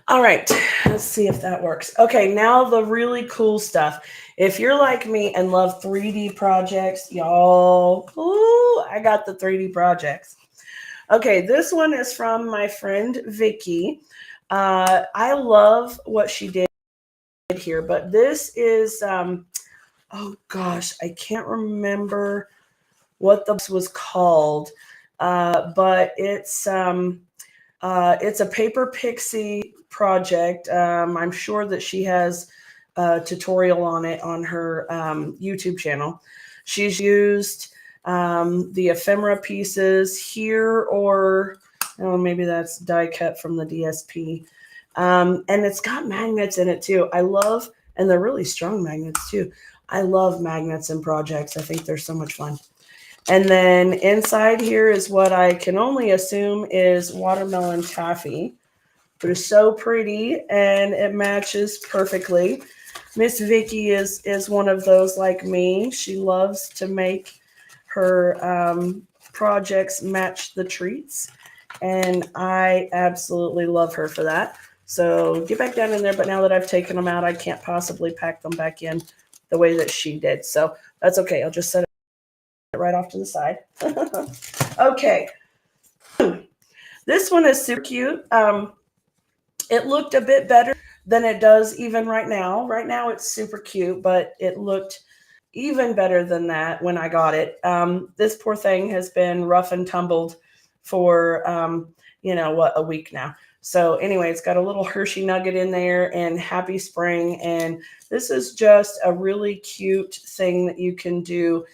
All right, let's see if that works. Okay, now the really cool stuff. If you're like me and love 3D projects, y'all, ooh, I got the 3D projects. Okay, this one is from my friend Vicky. I love what she did here, but this is, oh gosh, I can't remember what this was called, but it's a paper pixie project. I'm sure that she has a tutorial on it on her YouTube channel. She's used the ephemera pieces here, or maybe that's die cut from the DSP. And it's got magnets in it too. I love, and they're really strong magnets too. I love magnets in projects. I think they're so much fun. And then inside here is what I can only assume is watermelon taffy, but it's so pretty and it matches perfectly. Miss Vicky is one of those like me. She loves to make her projects match the treats, and I absolutely love her for that. So get back down in there, but now that I've taken them out, I can't possibly pack them back in the way that she did. So that's okay. I'll just set it right off to the side. Okay. This one is super cute. It looked a bit better than it does even right now. Right now it's super cute, but it looked even better than that when I got it. This poor thing has been rough and tumbled for, a week now. So anyway, it's got a little Hershey nugget in there and happy spring. And this is just a really cute thing that you can do,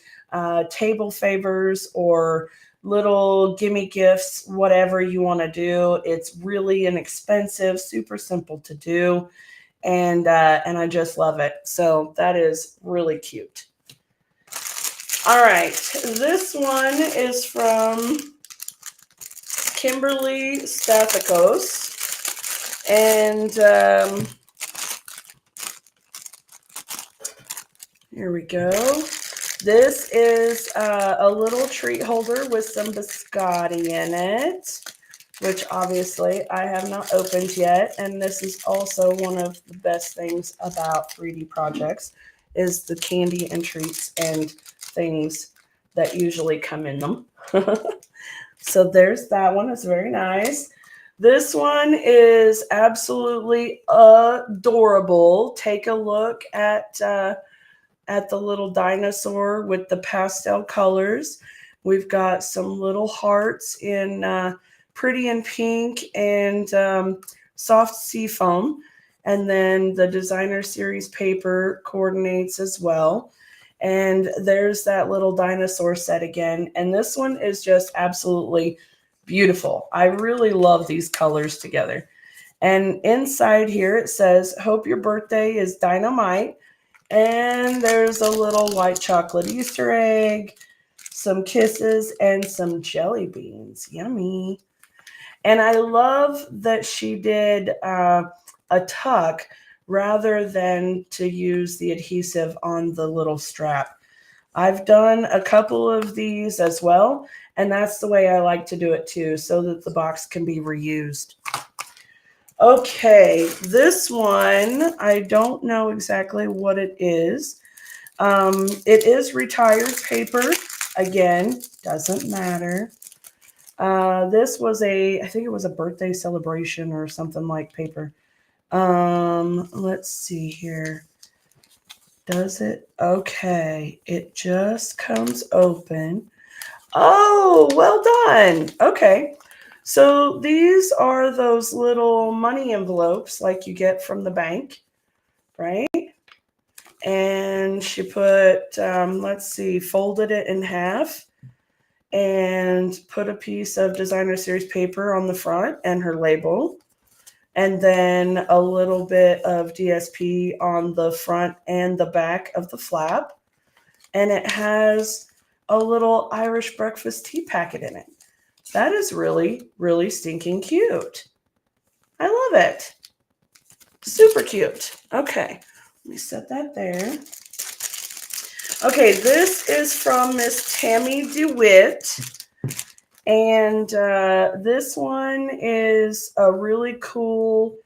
table favors or little gimme gifts, whatever you want to do. It's really inexpensive, super simple to do. And I just love it. So that is really cute. All right, this one is from Kimberly Stathakos. And here we go. This is a little treat holder with some biscotti in it, which obviously I have not opened yet. And this is also one of the best things about 3D projects is the candy and treats and things that usually come in them. So there's that one. It's very nice. This one is absolutely adorable. Take a look at the little dinosaur with the pastel colors. We've got some little hearts in pretty in pink and soft sea foam. And then the designer series paper coordinates as well. And there's that little dinosaur set again. And this one is just absolutely beautiful. I really love these colors together. And inside here it says, hope your birthday is dynamite. And there's a little white chocolate Easter egg, some kisses, and some jelly beans. Yummy. And I love that she did a tuck rather than to use the adhesive on the little strap. I've done a couple of these as well, and that's the way I like to do it too, so that the box can be reused. Okay, this one, I don't know exactly what it is. It is retired paper. Again, doesn't matter. This was I think it was a birthday celebration or something like paper. Let's see here. Does it? Okay, it just comes open. Oh, well done. Okay. So these are those little money envelopes like you get from the bank, right? And she put, let's see, folded it in half and put a piece of designer series paper on the front and her label. And then a little bit of DSP on the front and the back of the flap. And it has a little Irish breakfast tea packet in it. That is really, really stinking cute. I love it. Super cute. Okay, let me set that there. Okay, this is from Miss Tammy DeWitt. And this one is a really cool,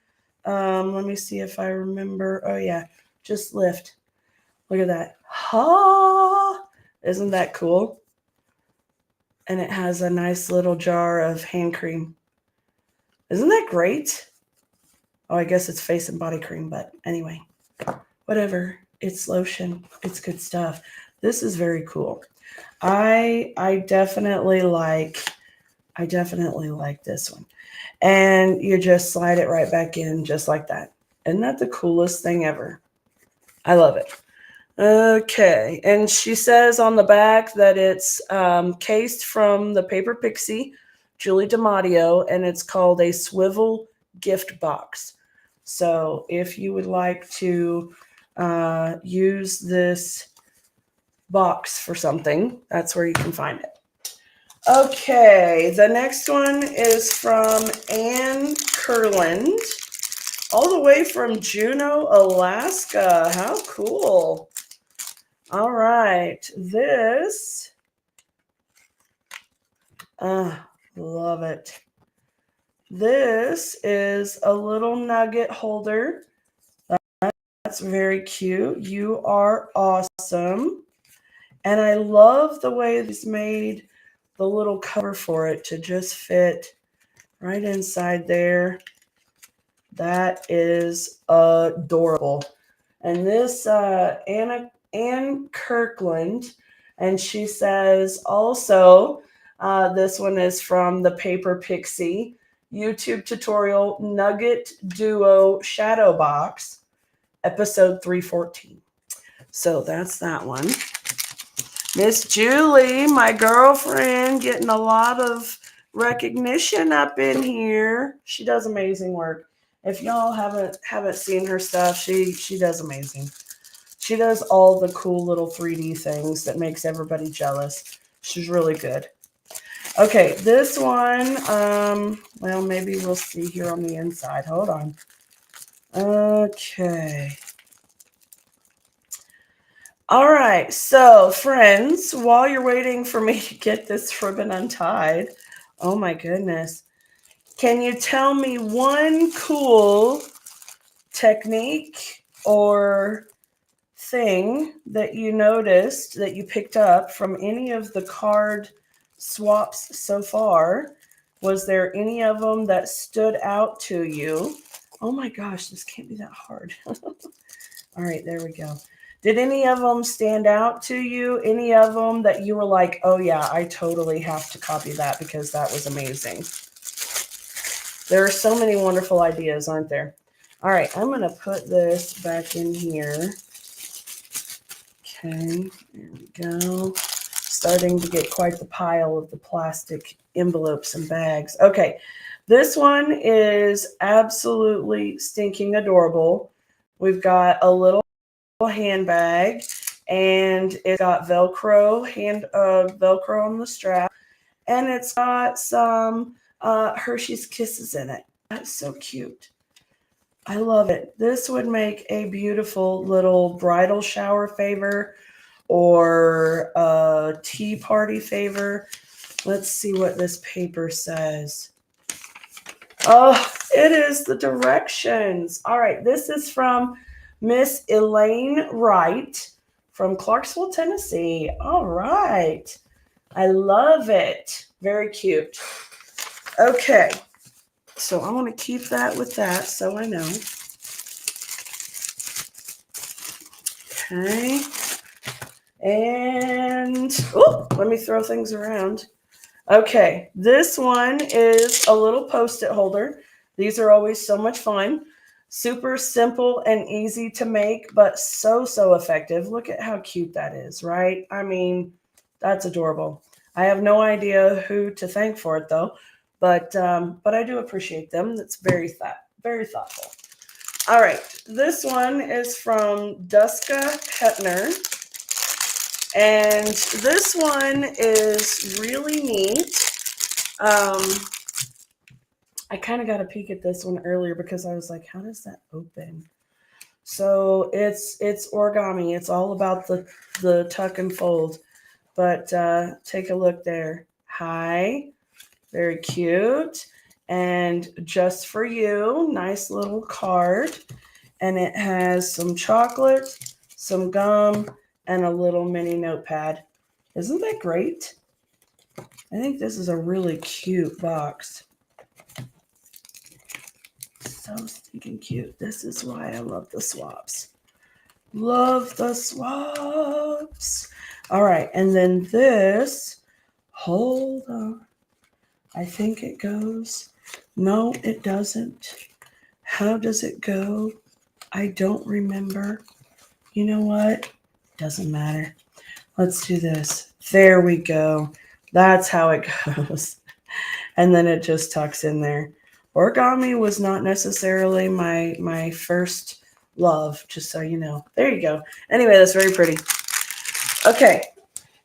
let me see if I remember. Oh, yeah, just lift. Look at that. Ha! Isn't that cool? And it has a nice little jar of hand cream. Isn't that great? Oh, I guess it's face and body cream, but anyway, whatever. It's lotion. It's good stuff. This is very cool. I definitely like this one. And you just slide it right back in just like that. Isn't that the coolest thing ever? I love it. Okay, and she says on the back that it's cased from the Paper Pixie, Julie DiMatteo, and it's called a swivel gift box. So if you would like to use this box for something, that's where you can find it. Okay, the next one is from Ann Kurland, all the way from Juneau, Alaska. How cool. All right, this, love it. This is a little nugget holder. That's very cute. You are awesome. And I love the way this made the little cover for it to just fit right inside there. That is adorable. And this Ann Kirkland, and she says also, this one is from the Paper Pixie YouTube tutorial Nugget Duo Shadow Box, episode 314. So that's that one. Miss Julie, my girlfriend, getting a lot of recognition up in here. She does amazing work. If y'all haven't seen her stuff, she does amazing. She does all the cool little 3D things that makes everybody jealous. She's really good. Okay, this one, well, maybe we'll see here on the inside. Hold on. Okay. All right. So, friends, while you're waiting for me to get this ribbon untied, oh my goodness. Can you tell me one cool technique or thing that you noticed that you picked up from any of the card swaps so far? Was there any of them that stood out to you? Oh my gosh, this can't be that hard. All right, there we go. Did any of them stand out to you? Any of them that you were like, oh yeah, I totally have to copy that because that was amazing? There are so many wonderful ideas, aren't there? All right, I'm going to put this back in here. Okay, there we go. Starting to get quite the pile of the plastic envelopes and bags. Okay, this one is absolutely stinking adorable. We've got a little handbag, and it's got Velcro on the strap, and it's got some Hershey's Kisses in it. That's so cute. I love it. This would make a beautiful little bridal shower favor or a tea party favor. Let's see what this paper says. Oh, it is the directions. All right, this is from Miss Elaine Wright from Clarksville, Tennessee. All right. I love it. Very cute. Okay. So I want to keep that with that so I know. Okay. And let me throw things around. Okay, this one is a little post-it holder. These are always so much fun. Super simple and easy to make, but so effective. Look at how cute that is, right? I mean, that's adorable. I have no idea who to thank for it though, but I do appreciate them. That's very thoughtful. All right, this one is from Duska Hetner. And this one is really neat. I kind of got a peek at this one earlier because I was like, how does that open? So it's origami. It's all about the tuck and fold. But take a look there. Hi. Very cute. And just for you, nice little card. And it has some chocolate, some gum, and a little mini notepad. Isn't that great? I think this is a really cute box. So stinking cute. This is why I love the swaps. Love the swaps. All right, and then this, hold on. I think it goes. No, it doesn't. How does it go? I don't remember. You know what? Doesn't matter. Let's do this. There we go. That's how it goes. And then it just tucks in there. Origami was not necessarily my first love, just so you know. There you go. Anyway, that's very pretty. Okay,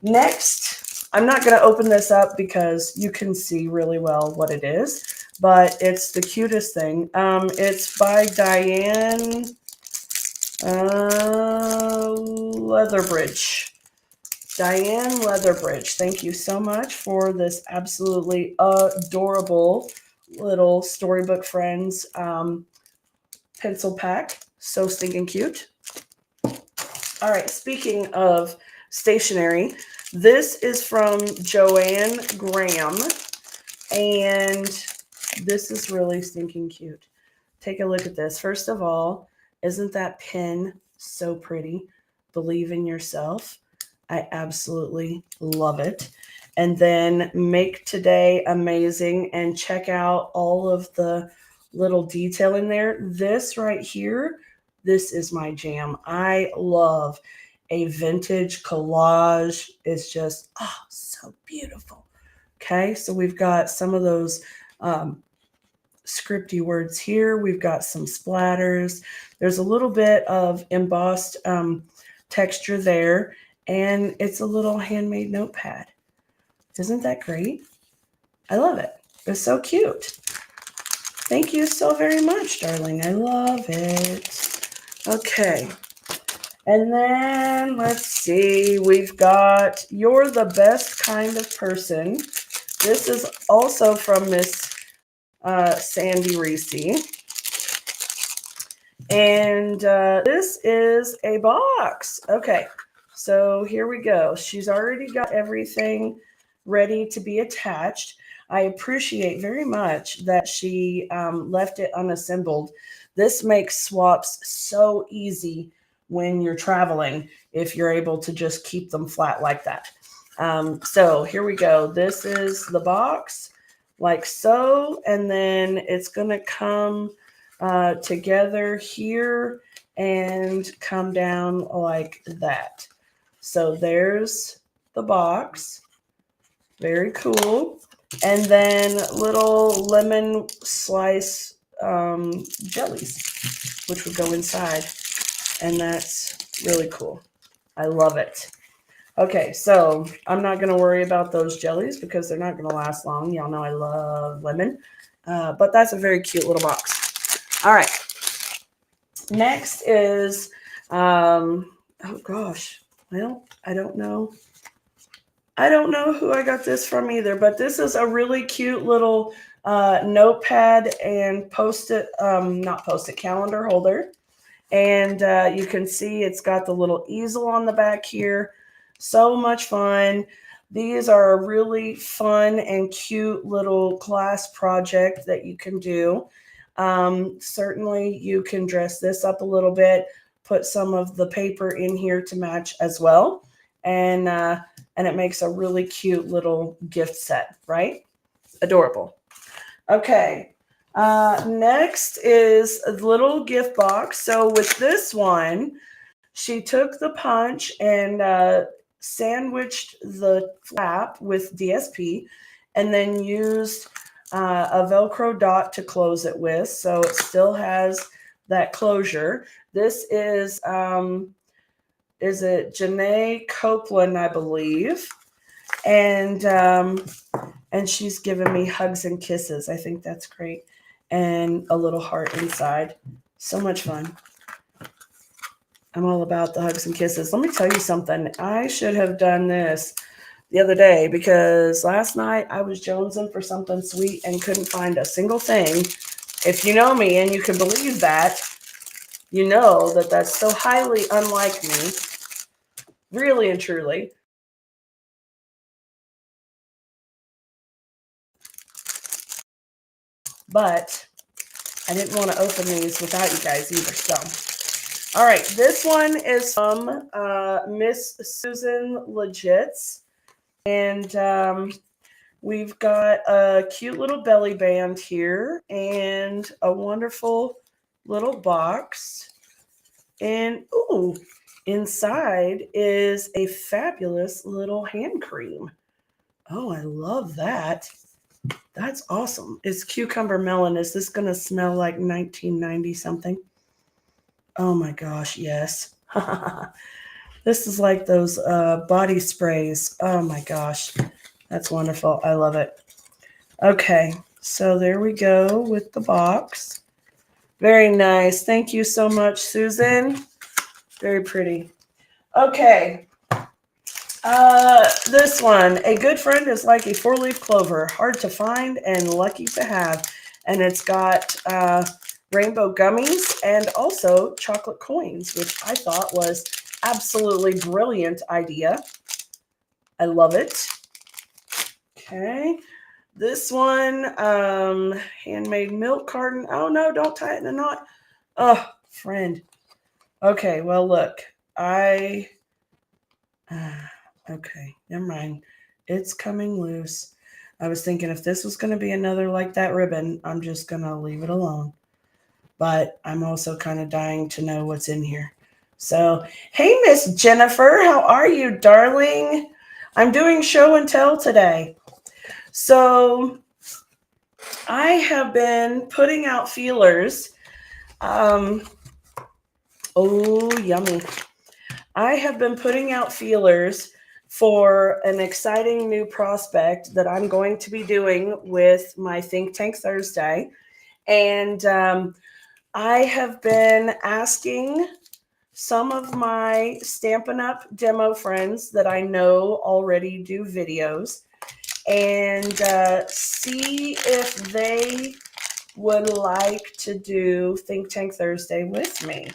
next, I'm not going to open this up because you can see really well what it is, but it's the cutest thing. It's by Diane Leatherbridge. Diane Leatherbridge, thank you so much for this absolutely adorable little Storybook Friends pencil pack. So stinking cute. All right, speaking of stationery, this is from Joanne Graham, and this is really stinking cute. Take a look at this. First of all, isn't that pen so pretty? Believe in yourself. I absolutely love it. And then make today amazing and check out all of the little detail in there. This right here, this is my jam. I love a vintage collage. It's just, so beautiful. Okay, so we've got some of those scripty words here. We've got some splatters. There's a little bit of embossed texture there. And it's a little handmade notepad. Isn't that great? I love it. It's so cute. Thank you so very much, darling. I love it. Okay. And then let's see, we've got You're the Best Kind of Person. This is also from Miss Sandy Reese. And this is a box. Okay, so here we go. She's already got everything ready to be attached. I appreciate very much that she left it unassembled. This makes swaps so easy when you're traveling if you're able to just keep them flat like that. So here we go. This is the box, like so, and then it's going to come together here and come down like that. So there's the box. Very cool. And then little lemon slice jellies, which would go inside. And that's really cool. I love it. Okay, so I'm not going to worry about those jellies because they're not going to last long. Y'all know I love lemon. But that's a very cute little box. All right. Next is, oh gosh, well, I don't know. I don't know who I got this from either, but this is a really cute little notepad and not post-it, calendar holder. And you can see it's got the little easel on the back here. So much fun. These are a really fun and cute little class project that you can do. Certainly you can dress this up a little bit, put some of the paper in here to match as well. And it makes a really cute little gift set, right? Adorable. Okay. Next is a little gift box. So with this one, she took the punch and sandwiched the flap with DSP and then used a Velcro dot to close it with. So it still has that closure. This is it Janae Copeland, I believe. And she's given me hugs and kisses. I think that's great. And a little heart inside. So much fun. I'm all about the hugs and kisses. Let me tell you something. I should have done this the other day because last night I was jonesing for something sweet and couldn't find a single thing. If you know me and you can believe that, you know that that's so highly unlike me. Really and truly. But I didn't want to open these without you guys either. So, all right, this one is from Miss Susan Legits. And we've got a cute little belly band here and a wonderful little box. And, ooh, inside is a fabulous little hand cream. Oh, I love that. That's awesome. It's cucumber melon. Is this going to smell like 1990 something? Oh my gosh, yes. This is like those body sprays. Oh my gosh. That's wonderful. I love it. Okay, so there we go with the box. Very nice. Thank you so much, Susan. Very pretty. Okay. This one, a good friend is like a four-leaf clover, hard to find and lucky to have. And it's got rainbow gummies and also chocolate coins, which I thought was absolutely brilliant idea. I love it. Okay. This one, handmade milk carton. Oh no, don't tie it in a knot. Oh, friend. Okay, well look, okay, never mind. It's coming loose. I was thinking if this was going to be another like that ribbon, I'm just going to leave it alone. But I'm also kind of dying to know what's in here. So, hey, Miss Jennifer, how are you, darling? I'm doing show and tell today. So, I have been putting out feelers. Oh, yummy. I have been putting out feelers for an exciting new prospect that I'm going to be doing with my Think Tank Thursday. And I have been asking some of my Stampin' Up! Demo friends that I know already do videos and see if they would like to do Think Tank Thursday with me.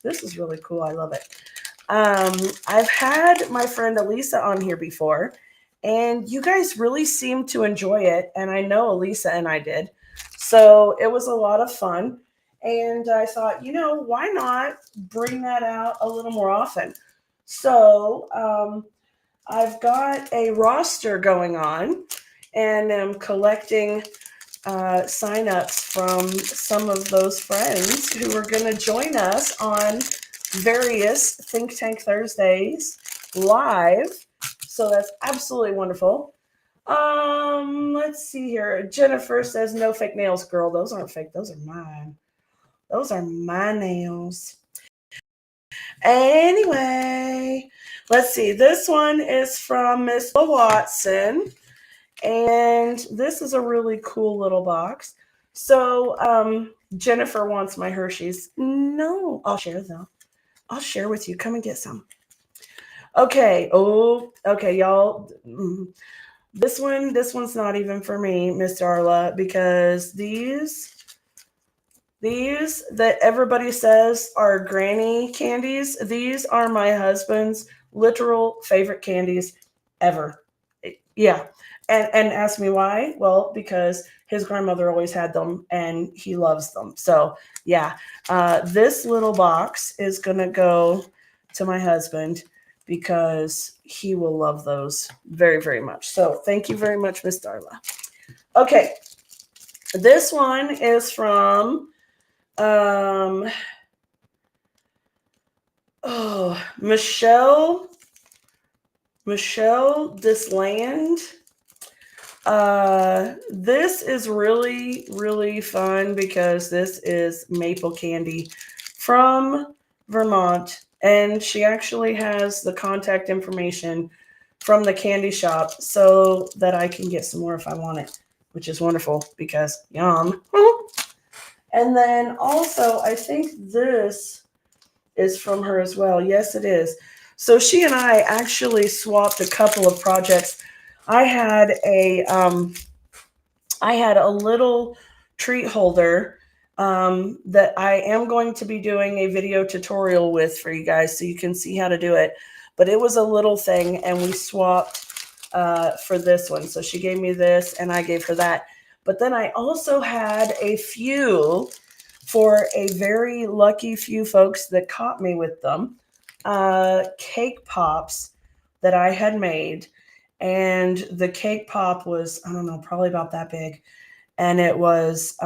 This is really cool. I love it. I've had my friend Elisa on here before, and you guys really seemed to enjoy it. And I know Elisa and I did. So it was a lot of fun. And I thought, why not bring that out a little more often? So I've got a roster going on, and I'm collecting signups from some of those friends who are going to join us on various Think Tank Thursdays live. So that's absolutely wonderful. Let's see here. Jennifer says no fake nails, girl. Those aren't fake. Those are mine. Those are my nails. Anyway, let's see. This one is from Miss Watson. And this is a really cool little box. So Jennifer wants my Hershey's. No, I'll share though. I'll share with you. Come and get some. Okay. Oh, okay, y'all. This one's not even for me, Miss Darla, because these that everybody says are granny candies, these are my husband's literal favorite candies ever. Yeah. And ask me why? Well, because his grandmother always had them and he loves them. So yeah, this little box is going to go to my husband because he will love those very, very much. So thank you very much, Miss Darla. Okay. This one is from, Michelle Disland. This is really, really fun because this is maple candy from Vermont. And she actually has the contact information from the candy shop so that I can get some more if I want it, which is wonderful because yum. And then also, I think this is from her as well. Yes, it is. So she and I actually swapped a couple of projects. I had a little treat holder that I am going to be doing a video tutorial with for you guys so you can see how to do it. But it was a little thing, and we swapped for this one. So she gave me this, and I gave her that. But then I also had a few for a very lucky few folks that caught me with them, cake pops that I had made. And the cake pop was, I don't know, probably about that big. And it was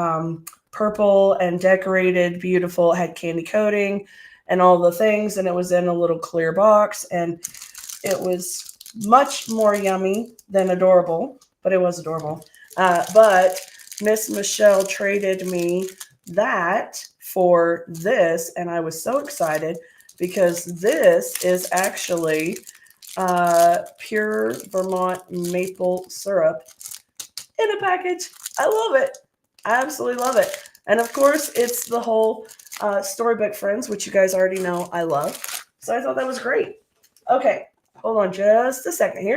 purple and decorated, beautiful. It had candy coating and all the things. And it was in a little clear box. And it was much more yummy than adorable, but it was adorable. But Miss Michelle traded me that for this. And I was so excited because this is actually pure Vermont maple syrup in a package. I love it. I absolutely love it. And of course, it's the whole Storybook Friends, which you guys already know I love. So I thought that was great. Okay, hold on just a second here.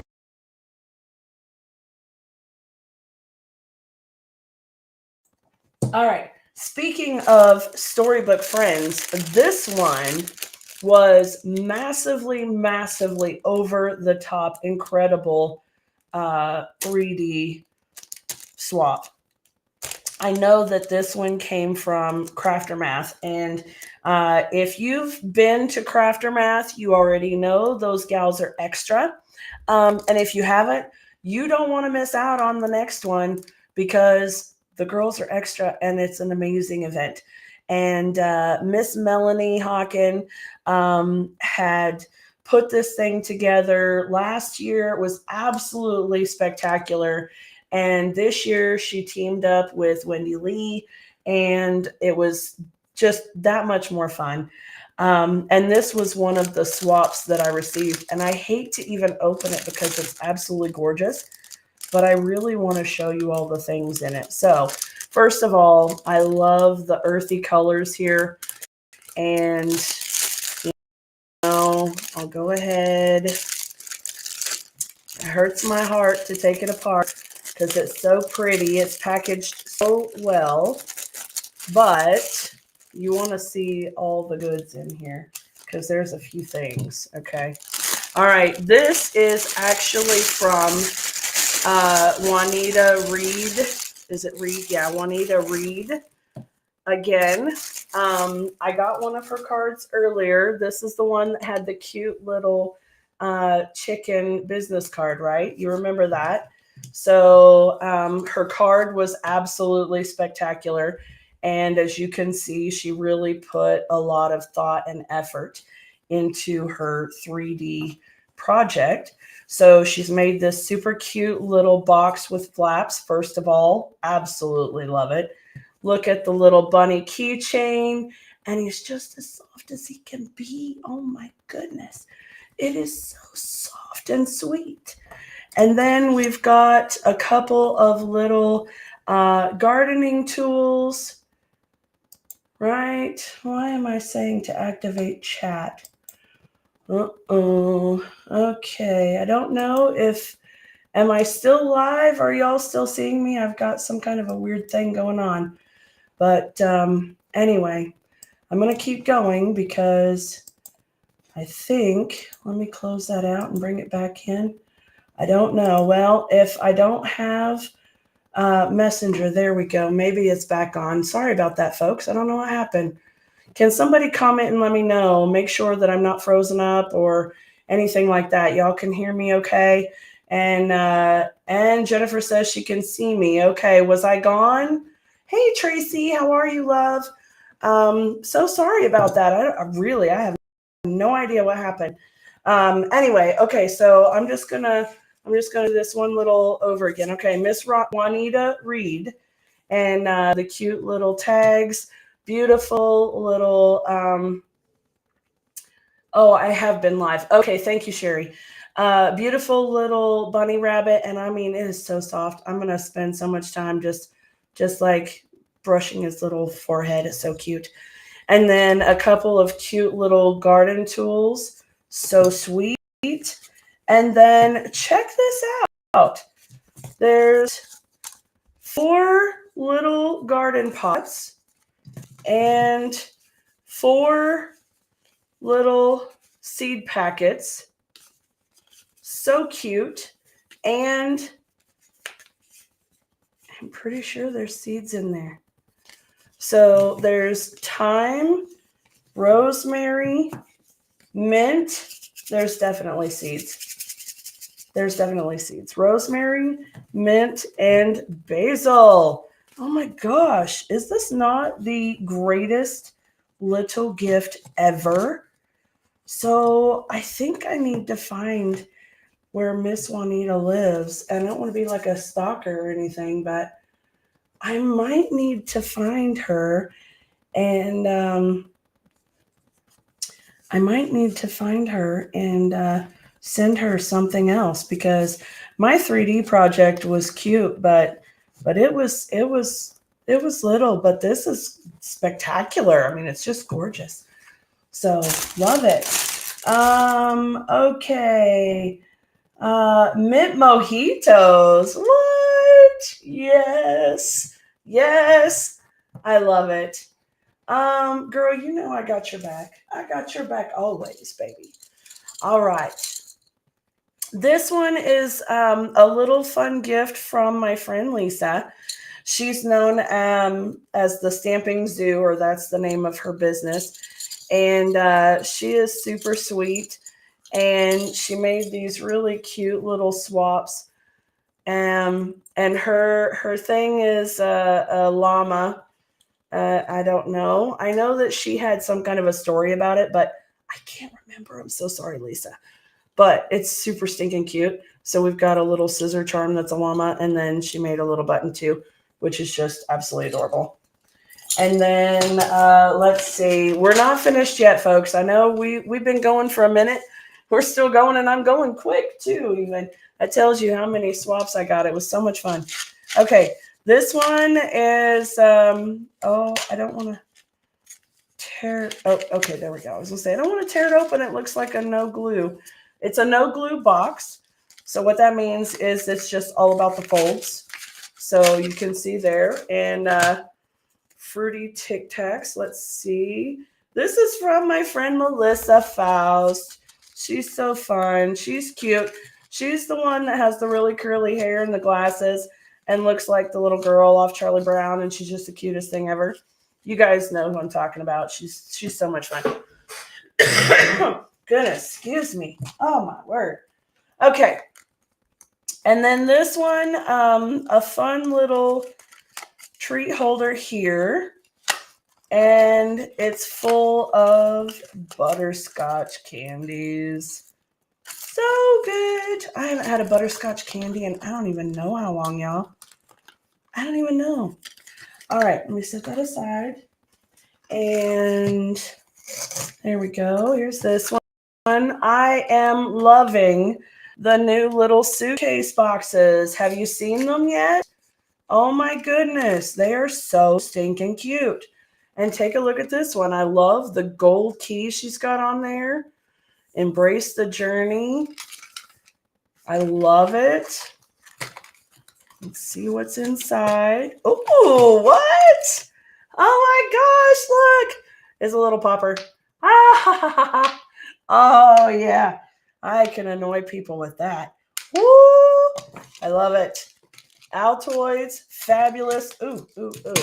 All right. Speaking of Storybook Friends, this one was massively, massively over the top, incredible 3D swap. I know that this one came from Craftermath, and if you've been to Craftermath, you already know those gals are extra. And if you haven't, you don't want to miss out on the next one because the girls are extra and it's an amazing event. And Miss Melanie Hawken had put this thing together last year. It was absolutely spectacular. And this year she teamed up with Wendy Lee, and it was just that much more fun. And this was one of the swaps that I received. And I hate to even open it because it's absolutely gorgeous, but I really want to show you all the things in it. So first of all, I love the earthy colors here. And know. I'll go ahead. It hurts my heart to take it apart because it's so pretty. It's packaged so well. But you want to see all the goods in here because there's a few things. Okay. All right. This is actually from Juanita Reed. Is it Reed? Yeah, Juanita Reed. Again, I got one of her cards earlier. This is the one that had the cute little chicken business card, right? You remember that? So her card was absolutely spectacular. And as you can see, she really put a lot of thought and effort into her 3D project. So she's made this super cute little box with flaps. First of all, absolutely love it. Look at the little bunny keychain, and he's just as soft as he can be. Oh my goodness. It is so soft and sweet. And then we've got a couple of little gardening tools. Right? Why am I saying to activate chat? Uh-oh. Okay. I don't know if, am I still live? Are y'all still seeing me? I've got some kind of a weird thing going on. But anyway, I'm going to keep going because I think, let me close that out and bring it back in. I don't know. Well, if I don't have Messenger, there we go. Maybe it's back on. Sorry about that, folks. I don't know what happened. Can somebody comment and let me know? Make sure that I'm not frozen up or anything like that. Y'all can hear me okay? And Jennifer says she can see me. Okay, was I gone? Hey, Tracy, how are you, love? So sorry about that. I have no idea what happened. Anyway, okay, so I'm just gonna do this one little over again. Okay, Miss Juanita Reed, and the cute little tags, beautiful little. Oh, I have been live. Okay, thank you, Sherry. Beautiful little bunny rabbit, and I mean it is so soft. I'm gonna spend so much time just like brushing his little forehead. It's so cute. And then a couple of cute little garden tools. So sweet. And then check this out. There's 4 little garden pots and 4 little seed packets. So cute. And I'm pretty sure there's seeds in there. So there's thyme, rosemary, mint. There's definitely seeds. Rosemary, mint, and basil. Oh my gosh. Is this not the greatest little gift ever? So I think I need to find where Miss Juanita lives. And I don't want to be like a stalker or anything, but I might need to find her, and send her something else, because my 3D project was cute, but it was little, but this is spectacular. I mean, it's just gorgeous. So love it. Okay. Mint mojitos. What? Yes. I love it. Girl, you know I got your back. I got your back always, baby. All right. This one is a little fun gift from my friend Lisa. She's known as the Stamping Zoo, or that's the name of her business. And she is super sweet. And she made these really cute little swaps. And her thing is a llama. I don't know. I know that she had some kind of a story about it, but I can't remember. I'm so sorry, Lisa. But it's super stinking cute. So we've got a little scissor charm that's a llama, and then she made a little button too, which is just absolutely adorable. And then let's see. We're not finished yet, folks. I know we've been going for a minute. We're still going, and I'm going quick too. Even that tells you how many swaps I got. It was so much fun. Okay, this one is I don't want to tear. Oh, okay, there we go. I was gonna say I don't want to tear it open. It looks like a no glue. It's a no glue box. So what that means is it's just all about the folds. So you can see there. And Fruity Tic Tacs. Let's see. This is from my friend Melissa Faust. She's so fun. She's cute. She's the one that has the really curly hair and the glasses and looks like the little girl off Charlie Brown, and she's just the cutest thing ever. You guys know who I'm talking about. She's so much fun. Goodness, excuse me. Oh my word. Okay. And then this one, a fun little treat holder here. And it's full of butterscotch candies. So good. I haven't had a butterscotch candy in I don't even know how long, y'all. I don't even know. All right, let me set that aside. And there we go. Here's this one. I am loving the new little suitcase boxes. Have you seen them yet? Oh my goodness. They are so stinking cute. And take a look at this one. I love the gold key she's got on there. Embrace the journey. I love it. Let's see what's inside. Oh, what? Oh my gosh, look. It's a little popper. Ah, oh yeah. I can annoy people with that. Woo! I love it. Altoids, fabulous. Ooh, ooh, ooh.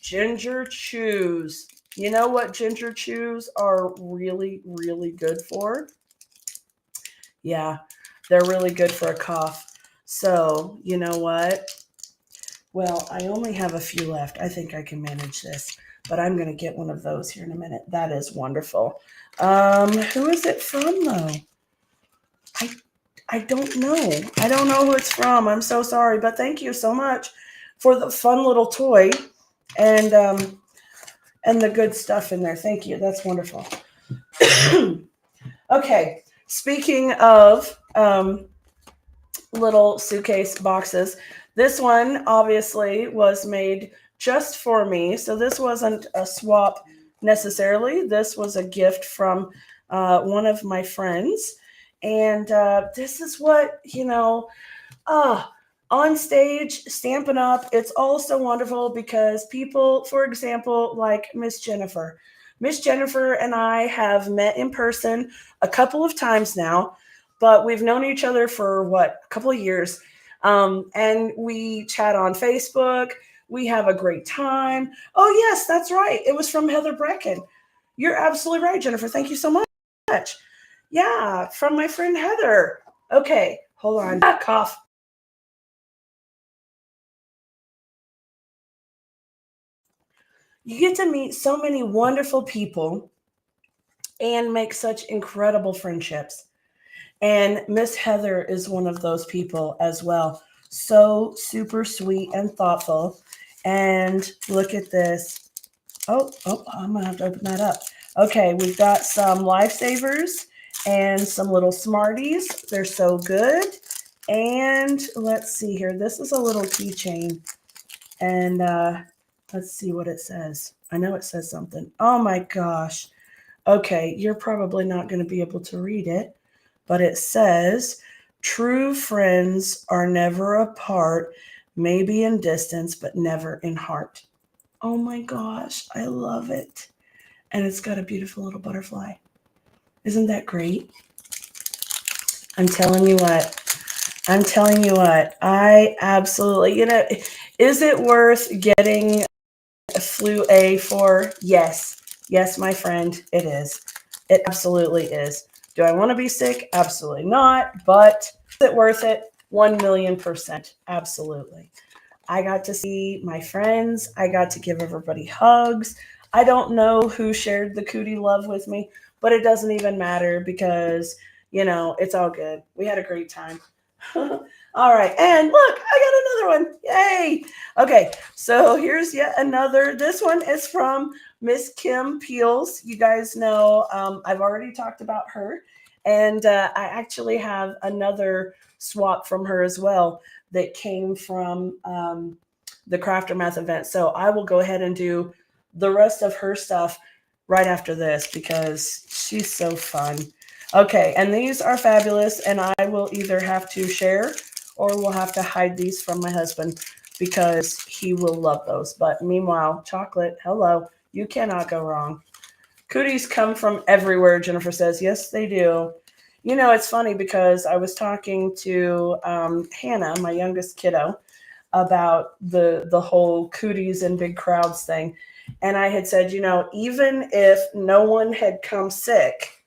Ginger chews. You know what ginger chews are really, really good for? Yeah, they're really good for a cough. So, you know what? Well, I only have a few left. I think I can manage this, but I'm going to get one of those here in a minute. That is wonderful. Who is it from, though? I don't know. I don't know who it's from. I'm so sorry, but thank you so much for the fun little toy and the good stuff in there. Thank you. That's wonderful. Okay. Speaking of little suitcase boxes, this one obviously was made just for me. So this wasn't a swap necessarily. This was a gift from one of my friends. And this is what, on stage, Stampin' Up, it's all so wonderful because people, for example, like Miss Jennifer. Miss Jennifer and I have met in person a couple of times now, but we've known each other for a couple of years. And we chat on Facebook. We have a great time. Oh, yes, that's right. It was from Heather Brecken. You're absolutely right, Jennifer. Thank you so much. Yeah, from my friend Heather. Okay, hold on. Cough. You get to meet so many wonderful people and make such incredible friendships. And Miss Heather is one of those people as well. So super sweet and thoughtful. And look at this. Oh, I'm going to have to open that up. Okay, we've got some Lifesavers and some little Smarties. They're so good. And let's see here. This is a little keychain. And let's see what it says. I know it says something. Oh my gosh. Okay, you're probably not going to be able to read it, but it says, true friends are never apart, maybe in distance, but never in heart. Oh my gosh, I love it. And it's got a beautiful little butterfly. Isn't that great? I'm telling you what. I absolutely, is it worth getting a flu A for? Yes. Yes, my friend, it is. It absolutely is. Do I want to be sick? Absolutely not. But is it worth it? 1,000,000%. Absolutely. I got to see my friends. I got to give everybody hugs. I don't know who shared the cootie love with me, but it doesn't even matter because, it's all good. We had a great time. All right. And look, I got another one. Yay. Okay. So here's yet another. This one is from Miss Kim Peels. You guys know I've already talked about her. And I actually have another swap from her as well that came from the Crafter Math event. So I will go ahead and do the rest of her stuff right after this because she's so fun. Okay, and these are fabulous, and I will either have to share or we'll have to hide these from my husband because he will love those. But meanwhile, chocolate, hello, you cannot go wrong. Cooties come from everywhere, Jennifer says. Yes, they do. You know, it's funny because I was talking to Hannah, my youngest kiddo, about the whole cooties and big crowds thing. And I had said, you know, even if no one had come sick,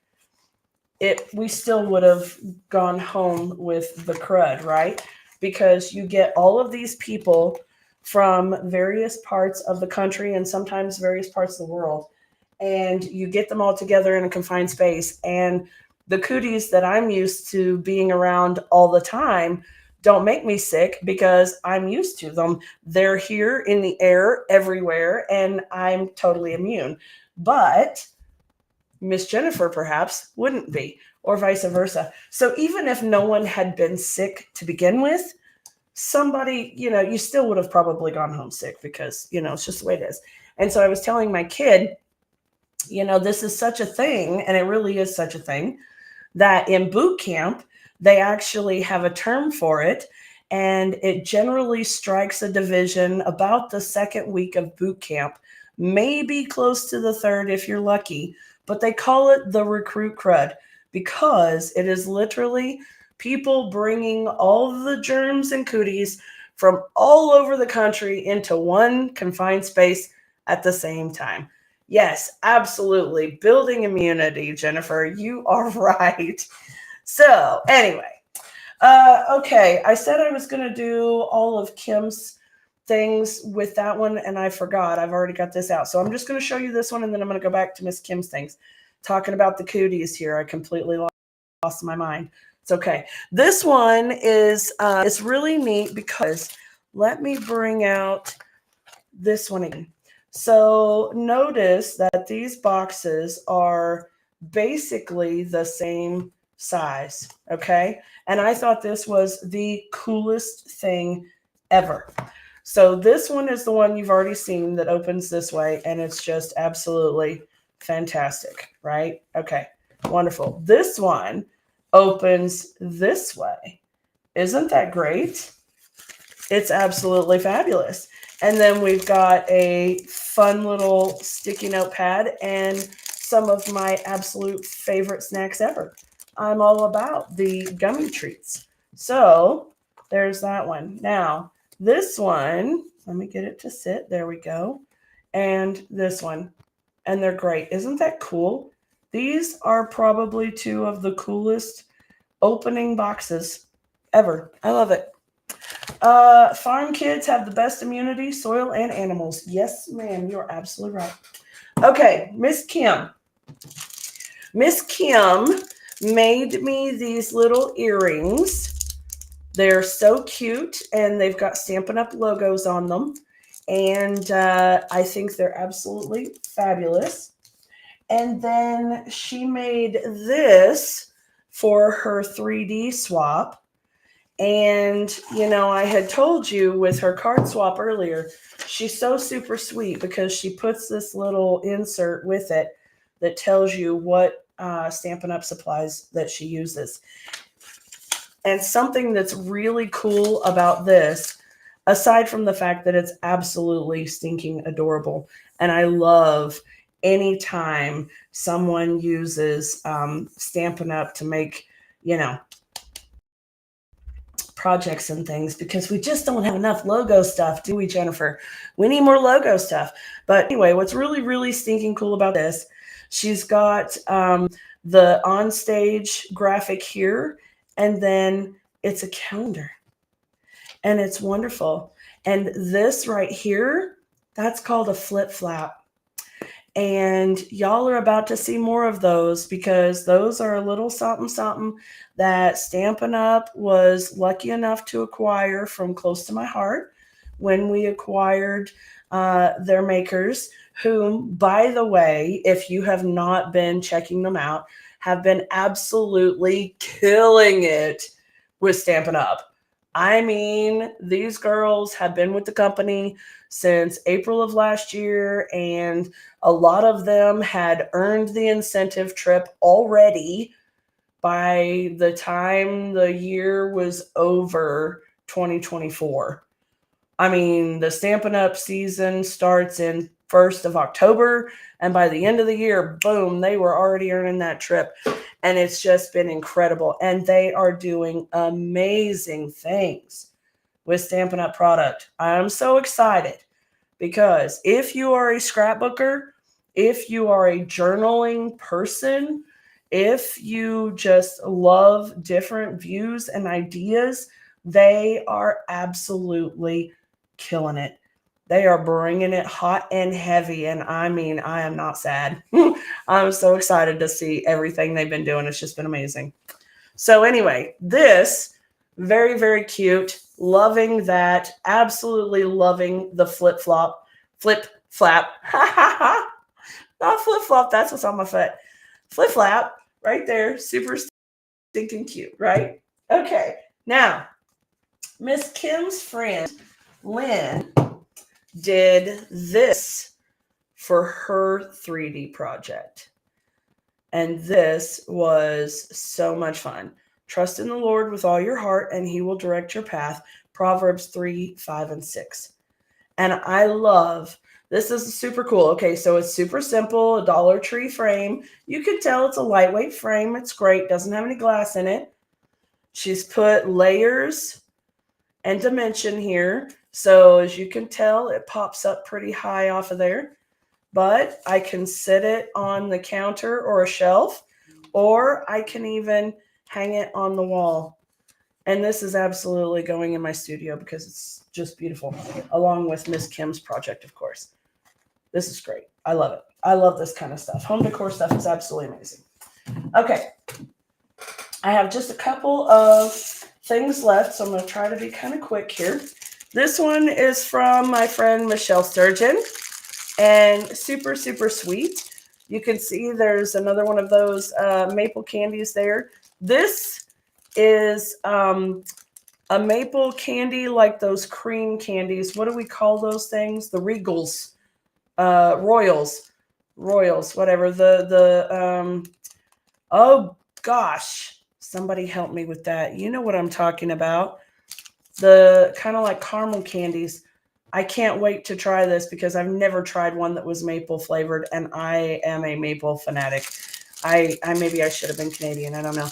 we still would have gone home with the crud, right? Because you get all of these people from various parts of the country and sometimes various parts of the world, and you get them all together in a confined space. And the cooties that I'm used to being around all the time don't make me sick because I'm used to them. They're here in the air everywhere, and I'm totally immune. But Miss Jennifer perhaps wouldn't be, or vice versa. So even if no one had been sick to begin with, somebody, you know, you still would have probably gone home sick because, you know, it's just the way it is. And so I was telling my kid, you know, this is such a thing, and it really is such a thing, that in boot camp, they actually have a term for it. And it generally strikes a division about the second week of boot camp, maybe close to the third if you're lucky. But they call it the recruit crud because it is literally people bringing all the germs and cooties from all over the country into one confined space at the same time. Yes, absolutely. Building immunity, Jennifer. You are right. So, anyway, okay. I said I was going to do all of Kim's things with that one, and I forgot. I've already got this out. So, I'm just going to show you this one, and then I'm going to go back to Miss Kim's things. Talking about the cooties here, I completely lost my mind. It's okay. This one is it's really neat because let me bring out this one again. So notice that these boxes are basically the same size, okay? And I thought this was the coolest thing ever. So this one is the one you've already seen that opens this way, and it's just absolutely fantastic, right? Okay, wonderful. This one opens this way. Isn't that great? It's absolutely fabulous. And then we've got a fun little sticky notepad and some of my absolute favorite snacks ever. I'm all about the gummy treats. So there's that one. Now, this one, let me get it to sit. There we go. And this one. And they're great. Isn't that cool? These are probably two of the coolest opening boxes ever. I love it. Farm kids have the best immunity, soil and animals. Yes, ma'am, you're absolutely right. Okay, Miss Kim. Miss Kim made me these little earrings. They're so cute, and they've got Stampin' Up! Logos on them. And I think they're absolutely fabulous. And then she made this for her 3D swap. And, you know, I had told you with her card swap earlier, she's so super sweet because she puts this little insert with it that tells you what Stampin' Up! Supplies that she uses. And something that's really cool about this, aside from the fact that it's absolutely stinking adorable, and I love anytime someone uses Stampin' Up! To make, you know, projects and things, because we just don't have enough logo stuff, do we, Jennifer? We need more logo stuff. But anyway, what's really, really stinking cool about this, she's got the onstage graphic here, and then it's a calendar. And it's wonderful. And this right here, that's called a flip flap. And y'all are about to see more of those because those are a little something something that Stampin' Up! Was lucky enough to acquire from close to my heart when we acquired their makers, whom, by the way, if you have not been checking them out, have been absolutely killing it with Stampin' Up! I mean, these girls have been with the company since April of last year, and a lot of them had earned the incentive trip already by the time the year was over 2024. I mean, the Stampin' Up! Season starts in 1st of October, and by the end of the year, boom, they were already earning that trip. And it's just been incredible. And they are doing amazing things with Stampin' Up! Product. I'm so excited because if you are a scrapbooker, if you are a journaling person, if you just love different views and ideas, they are absolutely killing it. They are bringing it hot and heavy. And I mean, I am not sad. I'm so excited to see everything they've been doing. It's just been amazing. So, anyway, this very, very cute. Loving that. Absolutely loving the flip flap. Not flip flop. That's what's on my foot. Flip flap right there. Super stinking cute, right? Okay. Now, Miss Kim's friend, Lynn, did this for her 3D project. And this was so much fun. Trust in the Lord with all your heart, and he will direct your path. Proverbs 3, 5, and 6. And I love, this is super cool. Okay, so it's super simple, a Dollar Tree frame. You can tell it's a lightweight frame. It's great. Doesn't have any glass in it. She's put layers and dimension here. So as you can tell, it pops up pretty high off of there. But I can sit it on the counter or a shelf, or I can even hang it on the wall. And this is absolutely going in my studio because it's just beautiful, along with Miss Kim's project, of course. This is great. I love it. I love this kind of stuff. Home decor stuff is absolutely amazing. Okay. I have just a couple of things left, so I'm going to try to be kind of quick here. This one is from my friend Michelle Sturgeon, and super, super sweet. You can see there's another one of those maple candies there. This is a maple candy like those cream candies. What do we call those things? The Regals, Royals, whatever. Oh gosh, somebody help me with that. You know what I'm talking about. The kind of like caramel candies. I can't wait to try this because I've never tried one that was maple flavored, and I am a maple fanatic. I maybe I should have been Canadian. I don't know.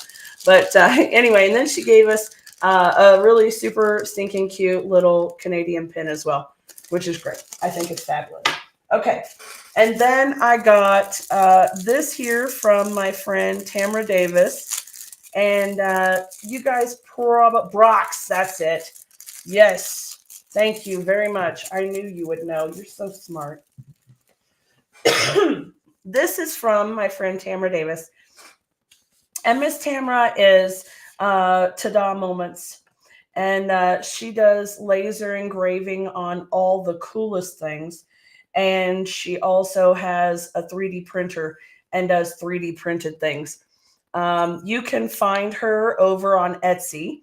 But anyway, and then she gave us a really super stinking cute little Canadian pin as well, which is great. I think it's fabulous. Okay. And then I got this here from my friend Tamara Davis. And you guys Brox, that's it. Yes. Thank you very much. I knew you would know. You're so smart. This is from my friend Tamara Davis. And Miss Tamara is Ta-Da Moments. And she does laser engraving on all the coolest things. And she also has a 3D printer and does 3D printed things. You can find her over on Etsy.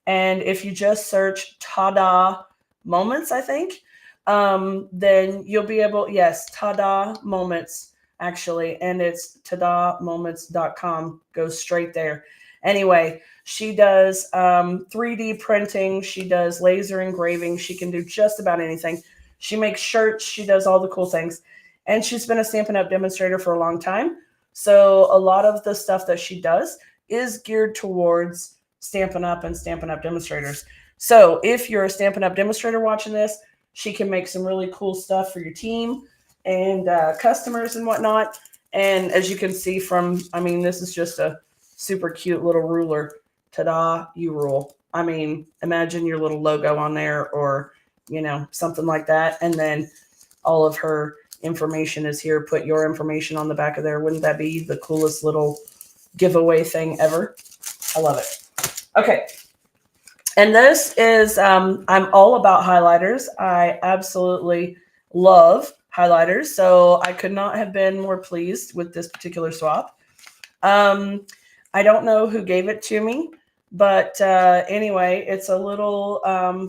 And if you just search Ta-Da Moments, I think, then you'll be able, yes, Ta-Da Moments, actually, and it's tadamoments.com, goes straight there. Anyway, she does 3D printing, she does laser engraving, she can do just about anything. She makes shirts, she does all the cool things, and she's been a Stampin' Up! Demonstrator for a long time. So a lot of the stuff that she does is geared towards Stampin' Up! And Stampin' Up! Demonstrators. So if you're a Stampin' Up! Demonstrator watching this, she can make some really cool stuff for your team and customers and whatnot. And as you can see from, I mean, this is just a super cute little ruler. Ta-da, you rule. I mean, imagine your little logo on there or, you know, something like that. And then all of her information is here. Put your information on the back of there. Wouldn't that be the coolest little giveaway thing ever? I love it. Okay. And this is, I'm all about highlighters. I absolutely love highlighters. So I could not have been more pleased with this particular swap. I don't know who gave it to me, but anyway, it's a little